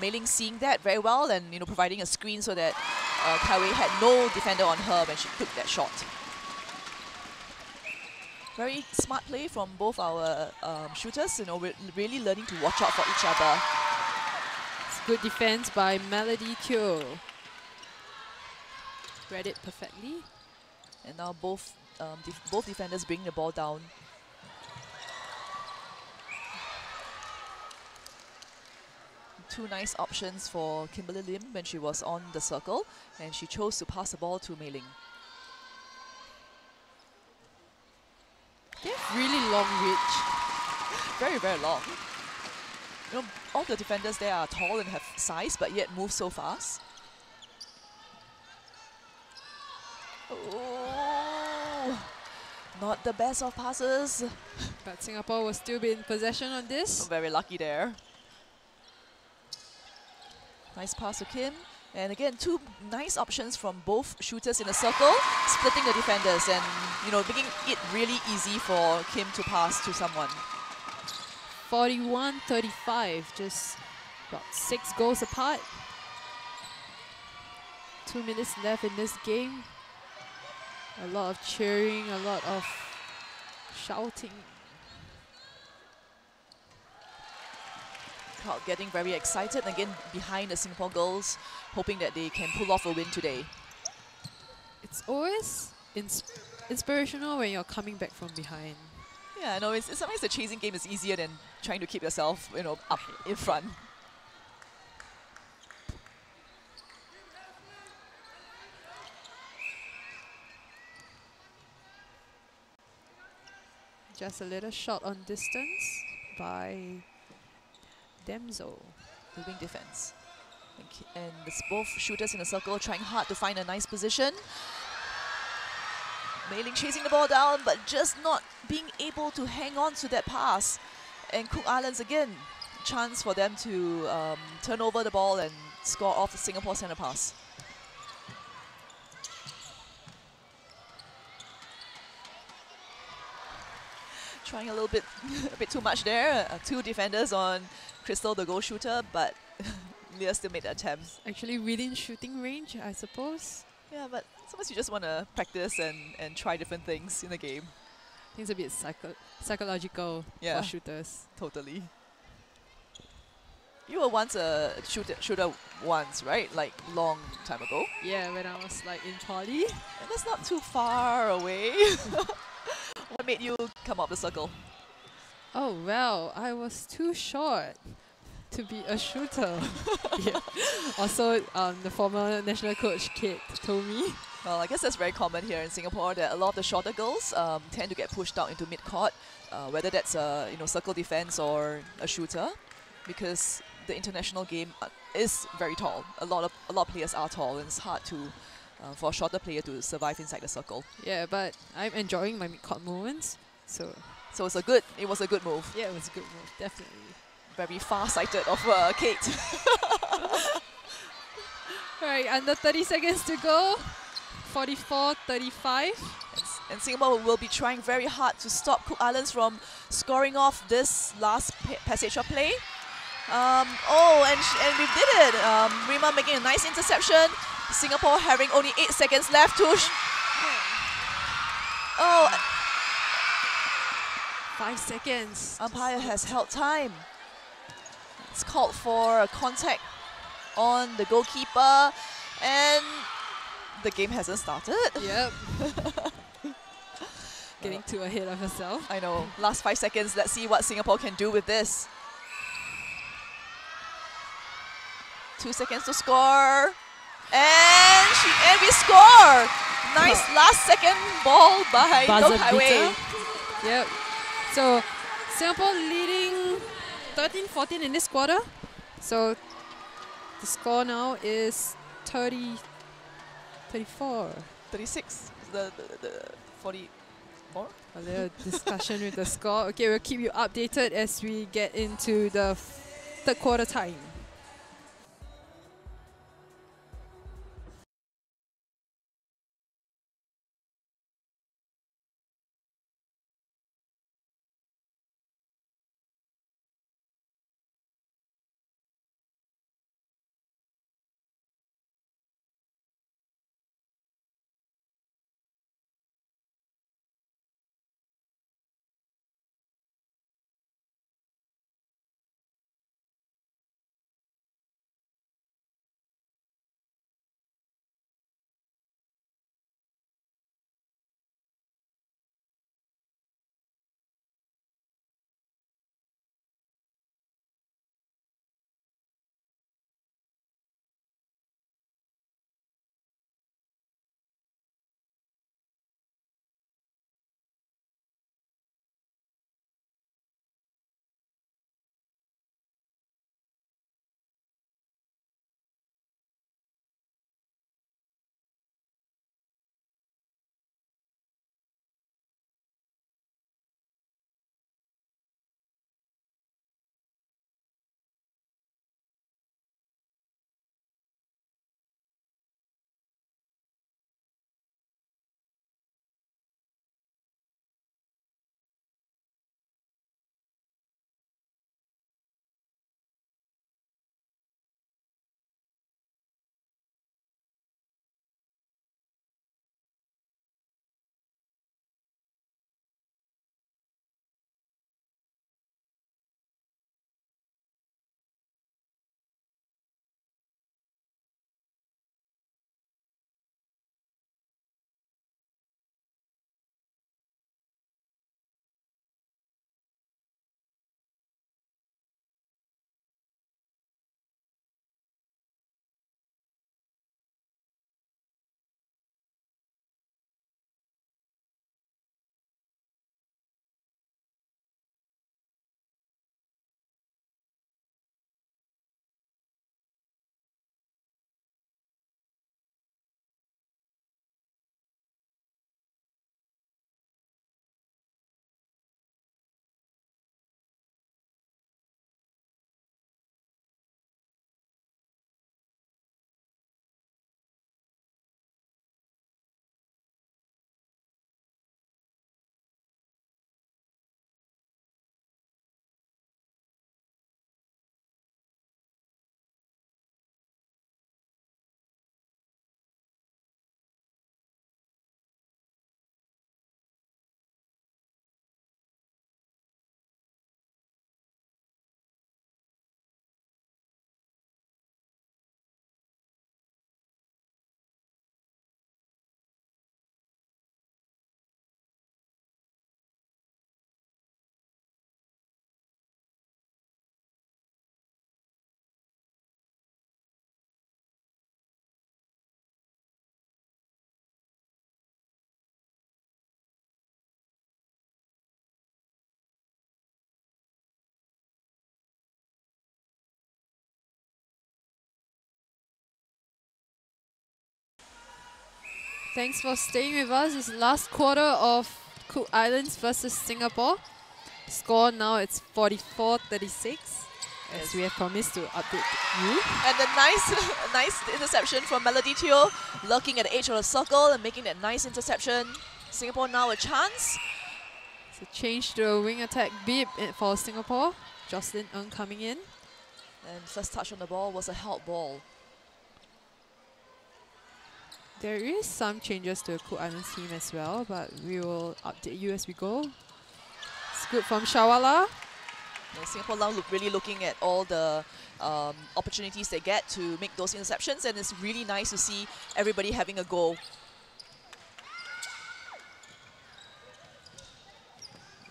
Mei Ling seeing that very well and providing a screen so that Kai Wei had no defender on her when she took that shot. Very smart play from both our shooters. We're really learning to watch out for each other. It's good defense by Melody Teo. Read it perfectly. And now both defenders bring the ball down. Two nice options for Kimberly Lim when she was on the circle, and she chose to pass the ball to Mei Ling. They have really long reach. Very, very long. All the defenders there are tall and have size, but yet move so fast. Oh, not the best of passes. But Singapore will still be in possession on this. Very lucky there. Nice pass to Kim. And again, two nice options from both shooters in a circle, splitting the defenders and, making it really easy for Kim to pass to someone. 41-35, just about 6 goals apart. 2 minutes left in this game. A lot of cheering, a lot of shouting. Crowd getting very excited, again behind the Singapore girls, hoping that they can pull off a win today. It's always inspirational when you're coming back from behind. Yeah, no, sometimes the chasing game is easier than trying to keep yourself, up in front. Just a little shot on distance by Daimzel. Moving defense. And it's both shooters in a circle trying hard to find a nice position. Mei Ling chasing the ball down, but just not being able to hang on to that pass. And Cook Islands again, chance for them to turn over the ball and score off the Singapore centre pass. Trying a bit too much there. 2 defenders on Crystal, the goal shooter, but Leah still made the attempt. Actually within shooting range, I suppose. Yeah, but sometimes you just want to practice and try different things in the game. I think it's a bit psychological for shooters. Totally. You were once a shooter once, right? Like long time ago. Yeah, when I was like in poly. And that's not too far away. What made you come up the circle? Oh well, I was too short to be a shooter. Yeah. Also, the former national coach Kate told me. Well, I guess that's very common here in Singapore that a lot of the shorter girls tend to get pushed out into mid-court, whether that's a circle defense or a shooter, because the international game is very tall. A lot of players are tall, and it's hard to for a shorter player to survive inside the circle. Yeah, but I'm enjoying my mid-court moments, so it was a good move. Yeah, it was a good move, definitely. Very far-sighted of Kate. Alright, under 30 seconds to go. 44-35. And Singapore will be trying very hard to stop Cook Islands from scoring off this last passage of play. And we did it. Rima making a nice interception. Singapore having only 8 seconds left to 5 seconds. Umpire has held time. It's called for a contact on the goalkeeper, and the game hasn't started. Yep. Getting too ahead of herself. I know. Last 5 seconds. Let's see what Singapore can do with this. 2 seconds to score. And we score! Nice last second ball by Toh Kai Wei. Yep. So Singapore leading 13-14 in this quarter. So the score now is 34. 36. The 44. A little discussion with the score. Okay, we'll keep you updated as we get into the third quarter time. Thanks for staying with us. It's last quarter of Cook Islands versus Singapore. Score now it's 44-36. As we have promised to update you. And a nice interception from Melody Teo, lurking at the edge of the circle and making that nice interception. Singapore now a chance. So change to a wing attack beep for Singapore. Jocelyn Ng coming in. And first touch on the ball was a help ball. There is some changes to the Cook Islands team as well, but we will update you as we go. It's good from Shawala. Singapore now really looking at all the opportunities they get to make those interceptions, and it's really nice to see everybody having a go.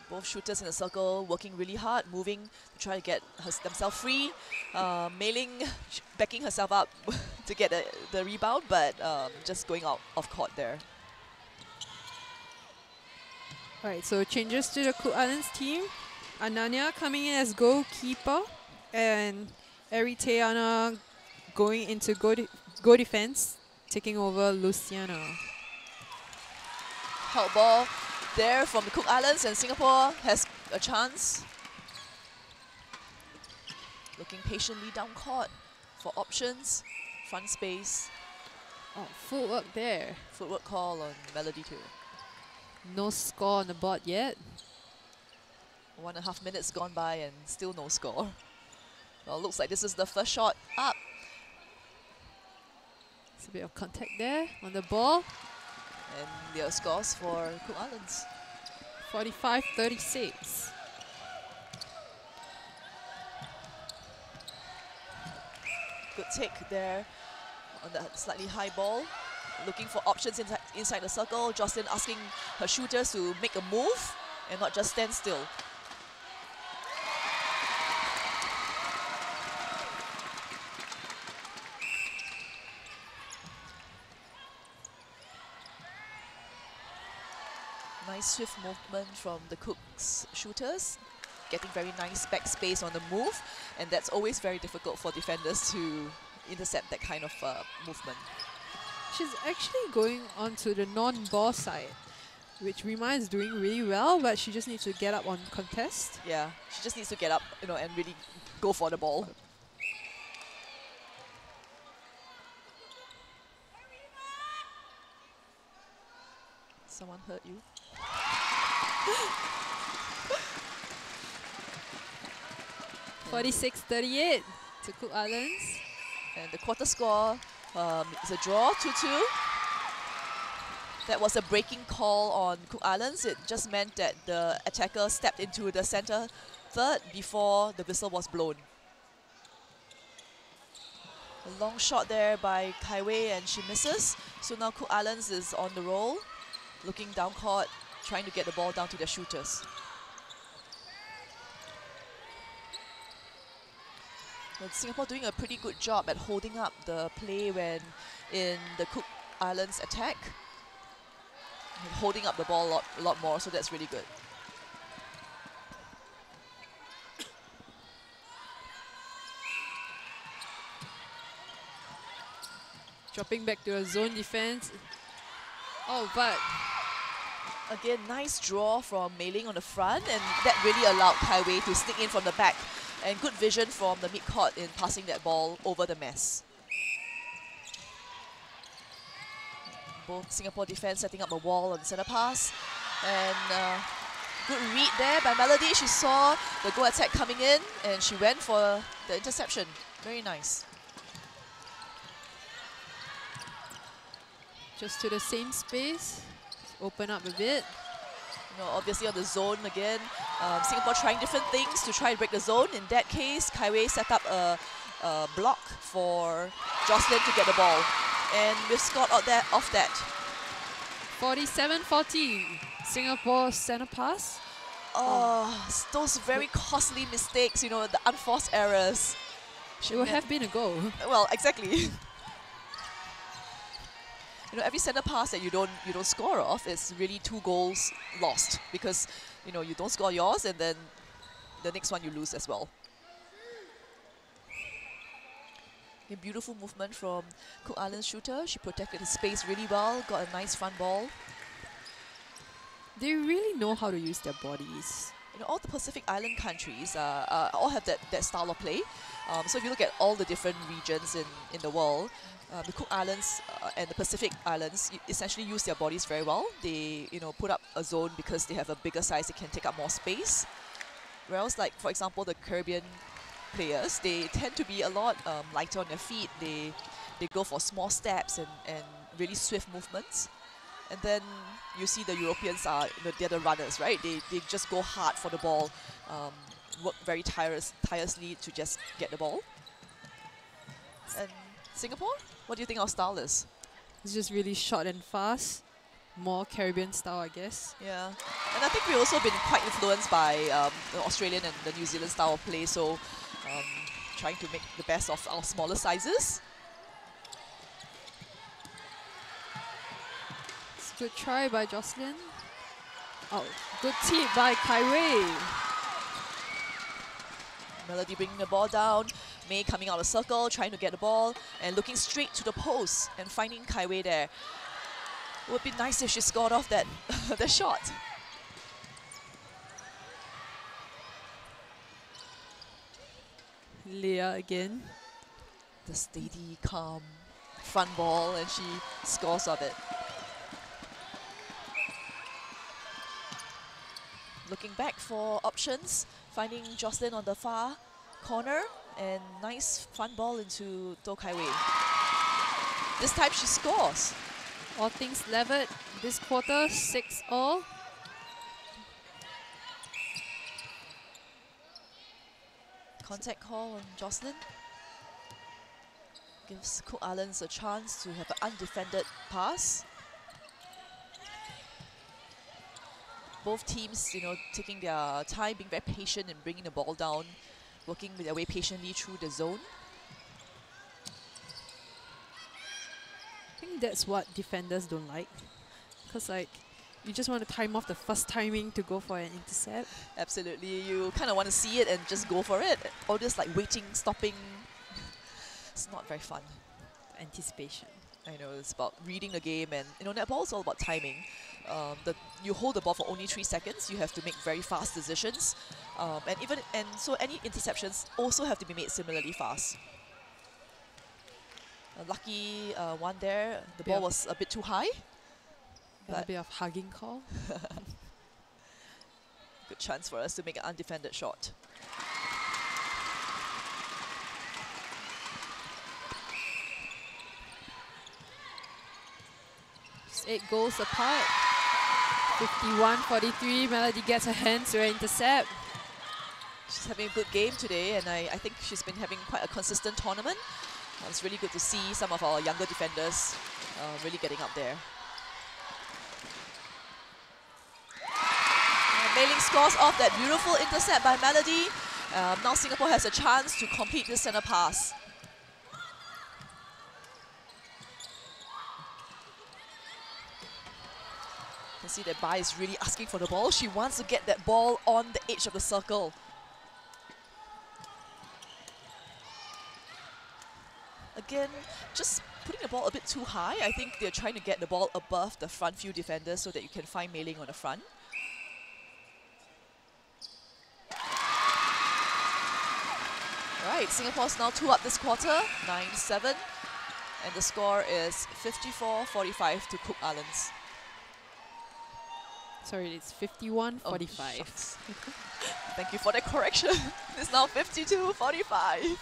Both shooters in a circle, working really hard, moving to try to get themselves free. Mei-Ling backing herself up to get the rebound, but just going out of court there. Alright, so changes to the Cook Islands team. Anania coming in as goalkeeper, and Eri Te Ana going into goal defense, taking over Luciana. Help ball there from the Cook Islands, and Singapore has a chance. Looking patiently down court for options, front space. Oh, footwork there. Footwork call on Melody too. No score on the board yet. 1.5 minutes gone by and still no score. Well, looks like this is the first shot up. It's a bit of contact there on the ball. And their scores for Cook Islands. 45-36. Good take there on the slightly high ball. Looking for options inside the circle. Jocelyn asking her shooters to make a move and not just stand still. Nice swift movement from the Cook's shooters, getting very nice back space on the move, and that's always very difficult for defenders to intercept that kind of movement. She's actually going on to the non-ball side, which Rima is doing really well, but she just needs to get up on contest. Yeah, she just needs to get up, and really go for the ball. Someone hurt you? 46-38 to Cook Islands. And the quarter score is a draw, 2-2. That was a breaking call on Cook Islands. It just meant that the attacker stepped into the center third before the whistle was blown. A long shot there by Kai Wei, and she misses. So now Cook Islands is on the roll, looking down court, trying to get the ball down to their shooters. But Singapore doing a pretty good job at holding up the play when in the Cook Islands attack. And holding up the ball a lot more, so that's really good. Dropping back to a zone defense. Oh, but again, nice draw from Mei-Ling on the front, and that really allowed Kai Wei to sneak in from the back. And good vision from the mid-court in passing that ball over the mess. Both Singapore defense setting up a wall on the center pass. And good read there by Melody. She saw the goal attack coming in, and she went for the interception. Very nice. just to the same space. Open up a bit. Obviously on the zone again. Singapore trying different things to try and break the zone. In that case, Kai Wei set up a block for Jocelyn to get the ball. And we've scored out there off that. 47-40. Singapore center pass. Those very costly mistakes, the unforced errors. It would have been a goal. Well, exactly. Every center pass that you don't score off is really 2 goals lost, because you don't score yours and then the next one you lose as well. A beautiful movement from Cook Island's shooter. She protected the space really well, got a nice front ball. They really know how to use their bodies. All the Pacific Island countries all have that style of play. So if you look at all the different regions in the world, the Cook Islands and the Pacific Islands essentially use their bodies very well. They put up a zone because they have a bigger size, they can take up more space. Whereas, like for example, the Caribbean players, they tend to be a lot lighter on their feet. They go for small steps and really swift movements. And then you see the Europeans are, they're the runners, right? They just go hard for the ball, work very tirelessly to just get the ball. And Singapore, what do you think our style is? It's just really short and fast. More Caribbean style, I guess. Yeah, and I think we've also been quite influenced by the Australian and the New Zealand style of play, so trying to make the best of our smaller sizes. It's a good try by Jocelyn. Oh, good tip by Kai Wei. Melody bringing the ball down, May coming out of the circle, trying to get the ball, and looking straight to the post and finding Kai Wei there. It would be nice if she scored off that the shot. Leah again. The steady, calm front ball, and she scores of it. Looking back for options, finding Jocelyn on the far corner, and nice front ball into Toh Kai Wei. This time she scores. All things levered this quarter, 6-all. Contact call on Jocelyn. Gives Cook Islands a chance to have an undefended pass. Both teams, taking their time, being very patient and bringing the ball down, working their way patiently through the zone. I think that's what defenders don't like. Because you just want to time off the first timing to go for an intercept. Absolutely, you kind of want to see it and just go for it. All this waiting, stopping, it's not very fun. Anticipation. I know, it's about reading the game, and netball is all about timing. You hold the ball for only 3 seconds. You have to make very fast decisions, and so any interceptions also have to be made similarly fast. A lucky one there. The ball was a bit too high. A bit of hugging call. Good chance for us to make an undefended shot. Just 8 goals apart. 51-43. Melody gets her hands to an intercept. She's having a good game today, and I think she's been having quite a consistent tournament. It's really good to see some of our younger defenders really getting up there. Mei Ling scores off that beautiful intercept by Melody. Now Singapore has a chance to complete this centre pass. You can see that Bai is really asking for the ball. She wants to get that ball on the edge of the circle. Again, just putting the ball a bit too high. I think they're trying to get the ball above the front few defenders so that you can find Mei Ling on the front. Right, Singapore's now 2 up this quarter, 9-7. And the score is 54-45 to Cook Islands. Sorry, it's 51-45. Oh, thank you for the correction. It's now 52-45.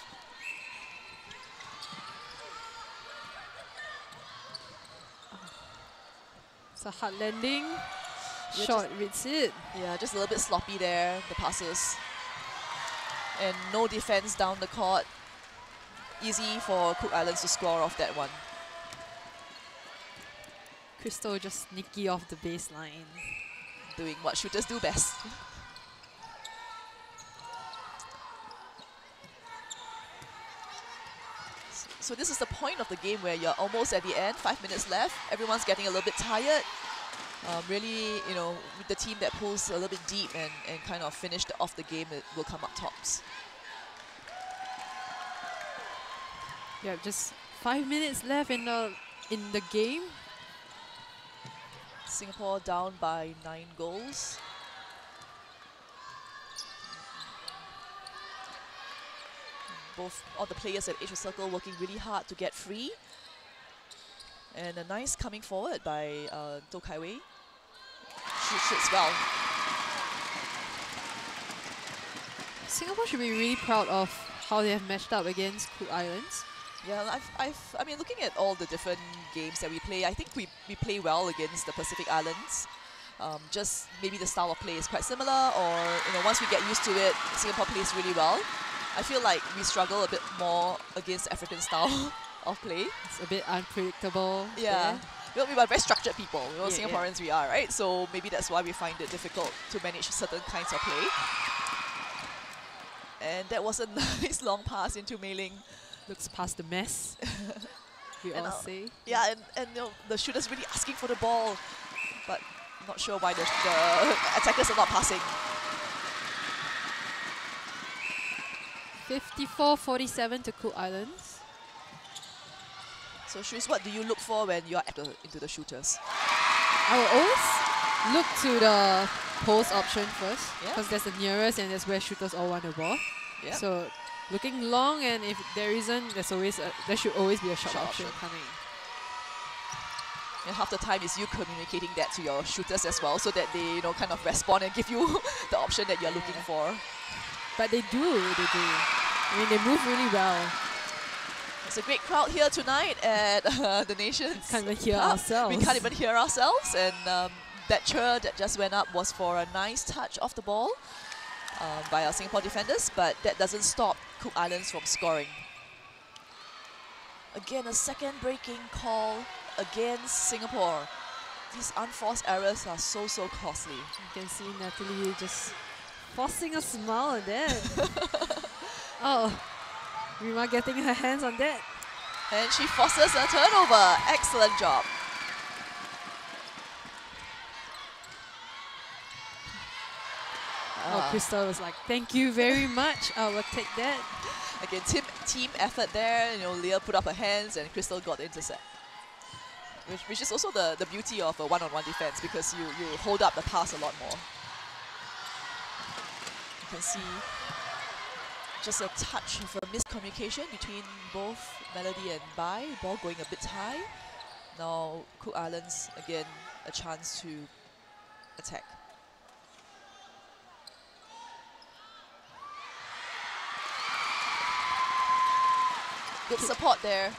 It's a hard landing. Short reads it. Yeah, just a little bit sloppy there, the passes. And no defense down the court. Easy for Cook Islands to score off that one. Crystal just sneaky off the baseline. Doing what shooters do best. So this is the point of the game where you're almost at the end, 5 minutes left. Everyone's getting a little bit tired. Really, with the team that pulls a little bit deep and kind of finish off the game, it will come up tops. Yeah, just 5 minutes left in the game. Singapore down by 9 goals. All the players at edge of circle working really hard to get free. And a nice coming forward by Toh Kai Wei. Shoots well. Singapore should be really proud of how they have matched up against Cook Islands. Yeah, I mean, looking at all the different games that we play, I think we play well against the Pacific Islands. Just maybe the style of play is quite similar, or once we get used to it, Singapore plays really well. I feel like we struggle a bit more against African style of play. It's a bit unpredictable. Yeah. Well, we are very structured people. Yeah, Singaporeans we are, right? So maybe that's why we find it difficult to manage certain kinds of play. And that was a nice long pass into Mei Ling. Looks past the mess, we all say. Yeah, and the shooter's really asking for the ball, but not sure why the attackers are not passing. 54-47 to Cook Islands. So, Shrews, what do you look for when you're into the shooters? I will always look to the post option first, Yeah. because that's the nearest and that's where shooters all want the ball. Yeah. So looking long, and if there isn't, there should always be a shot Shot option option. coming. And half the time is you communicating that to your shooters as well, so that they kind of respond and give you the option that you're looking for. But they do. I mean, they move really well. It's a great crowd here tonight at the Nations. Can't even hear Cup. ourselves. We can't even hear ourselves, and that cheer that just went up was for a nice touch off the ball by our Singapore defenders, but that doesn't stop Cook Islands from scoring. Again, a second breaking call against Singapore. These unforced errors are so costly. You can see Natalie just forcing a smile on that. Oh, Rima getting her hands on that. And she forces a turnover. Excellent job. Oh, Crystal was like, thank you very much. I will take that. Again, team effort there. Leah put up her hands and Crystal got the intercept. Which is also the beauty of a one-on-one defense, because you hold up the pass a lot more. You can see just a touch of a miscommunication between both Melody and Bai. Ball going a bit high. Now Cook Islands, again, a chance to attack. Good support there.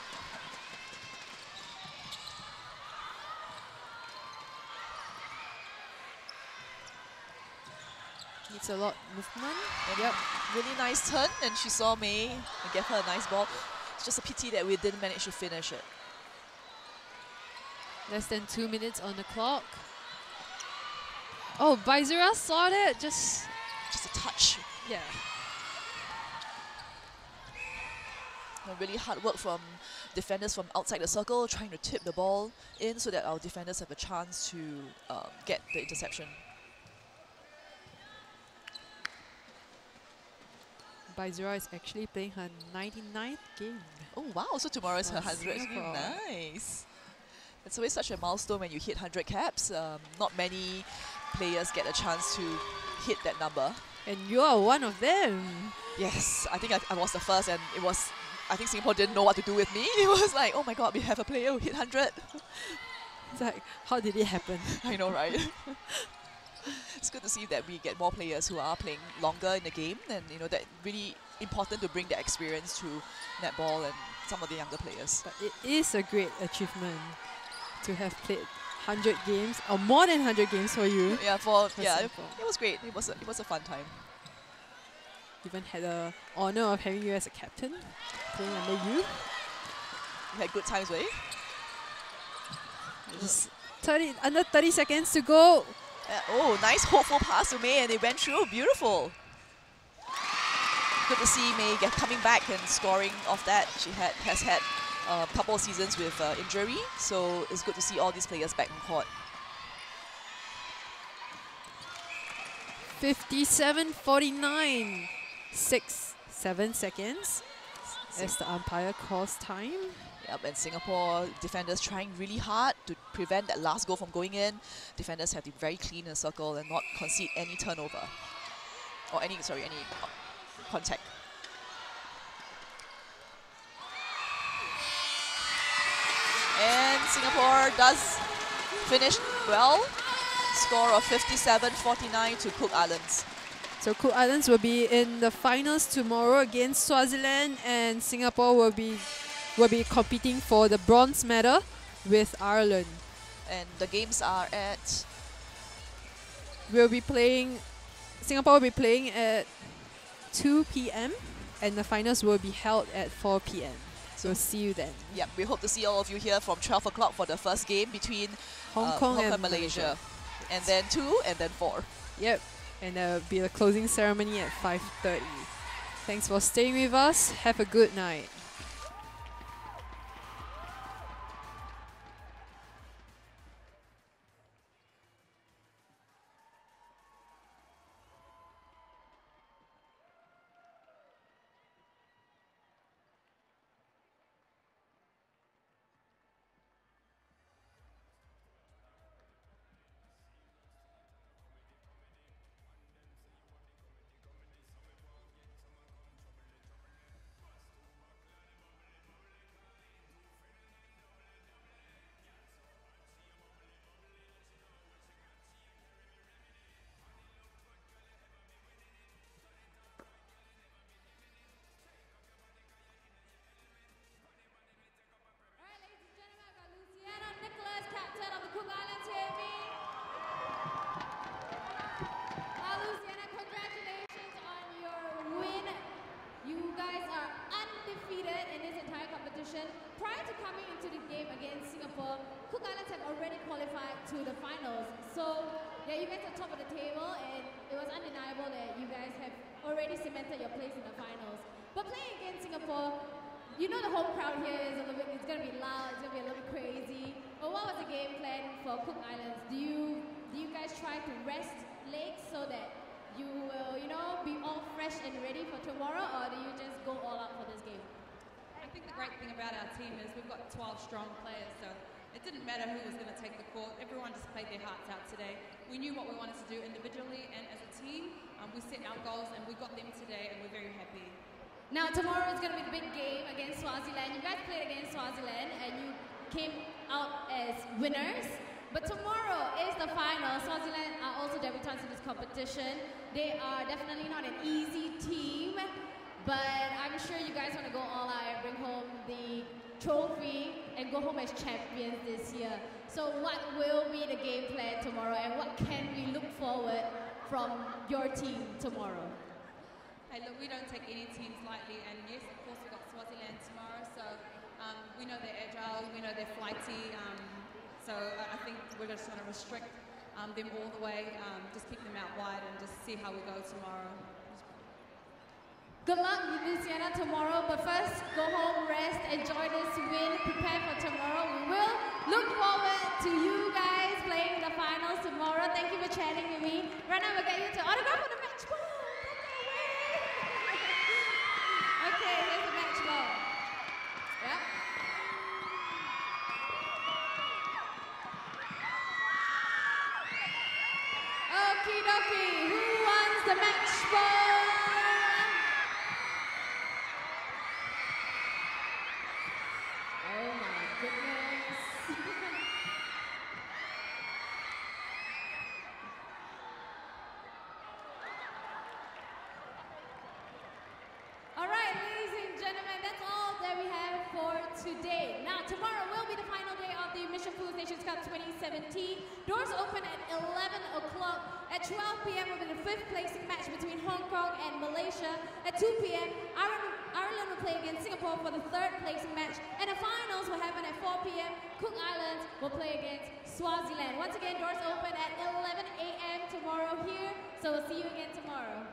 Needs a lot of movement. Yep, really nice turn, and she saw Mei and gave her a nice ball. It's just a pity that we didn't manage to finish it. Less than 2 minutes on the clock. Oh, Baizura saw that. Just a touch. Yeah. Really hard work from defenders from outside the circle, trying to tip the ball in so that our defenders have a chance to get the interception. Baizura is actually playing her 99th game. Oh wow, so tomorrow is her 100th. Singapore. Nice. It's always such a milestone when you hit 100 caps. Not many players get a chance to hit that number. And you are one of them. Yes, I think I was the first, and it was, I think Singapore didn't know what to do with me. It was like, oh my god, we have a player who hit 100. It's like, how did it happen? I know, right? It's good to see that we get more players who are playing longer in the game, and that really important to bring that experience to netball and some of the younger players. But it is a great achievement to have played 100 games, or more than 100 games for you. Yeah, it Singapore. was great. It was a fun time. Even had the honor of having you as a captain, playing under you. We had good times, Wei. Just under 30 seconds to go. Oh, nice hopeful pass to Mei, and they went through. Beautiful. Good to see Mei coming back and scoring off that. She has had a couple of seasons with injury, so it's good to see all these players back in court. 57-49. 7 seconds as the umpire calls time. Yep, and Singapore defenders trying really hard to prevent that last goal from going in. Defenders have to be very clean in the circle and not concede any turnover. Or any contact. And Singapore does finish well. Score of 57-49 to Cook Islands. So Cook Islands will be in the finals tomorrow against Swaziland, and Singapore will be will be competing for the bronze medal with Ireland. And the games are at... Singapore will be playing at 2 p.m. and the finals will be held at 4 p.m. So we'll see you then. Yep, we hope to see all of you here from 12 o'clock for the first game between Hong Kong and Malaysia. And then 2 and then 4. Yep, and there will be a closing ceremony at 5:30. Thanks for staying with us. Have a good night. Prior to coming into the game against Singapore, Cook Islands have already qualified to the finals. So, yeah, you guys are top of the table, and it was undeniable that you guys have already cemented your place in the finals. But playing against Singapore, you know the home crowd here is a little bit, it's going to be loud, it's going to be a little bit crazy. But what was the game plan for Cook Islands? Do you guys try to rest legs so that you will, you know, be all fresh and ready for tomorrow, or do you just go all out for this game? I think the great thing about our team is we've got 12 strong players, so it didn't matter who was going to take the court. Everyone just played their hearts out today. We knew what we wanted to do individually and as a team. We set our goals and we got them today, and we're very happy. Now tomorrow is going to be the big game against Swaziland. You guys played against Swaziland and you came out as winners. But tomorrow is the final. Swaziland are also debutants in this competition. They are definitely not an easy team, but I'm sure you guys want to go all out and bring home the trophy and go home as champions this year. So what will be the game plan tomorrow, and what can we look forward from your team tomorrow? Hey, look, we don't take any teams lightly, and yes, of course, we've got Swaziland tomorrow, so we know they're agile, we know they're flighty, so I think we're just going to restrict them all the way, just keep them out wide and just see how we go tomorrow. Good luck, Luciana, tomorrow, but first, go home, rest, enjoy this win, prepare for tomorrow. We will look forward to you guys playing the finals tomorrow. Thank you for chatting with me. Right now, we'll get you to autograph for the match ball. Okay, here's the match ball. Yep. Okie dokie, who wants the match ball? Today. Now, tomorrow will be the final day of the Mission Foods Nations Cup 2017. Doors open at 11 o'clock. At 12 p.m. will be the fifth placing match between Hong Kong and Malaysia. At 2 p.m., Ireland will play against Singapore for the third placing match. And the finals will happen at 4 p.m. Cook Islands will play against Swaziland. Once again, doors open at 11 a.m. tomorrow here. So we'll see you again tomorrow.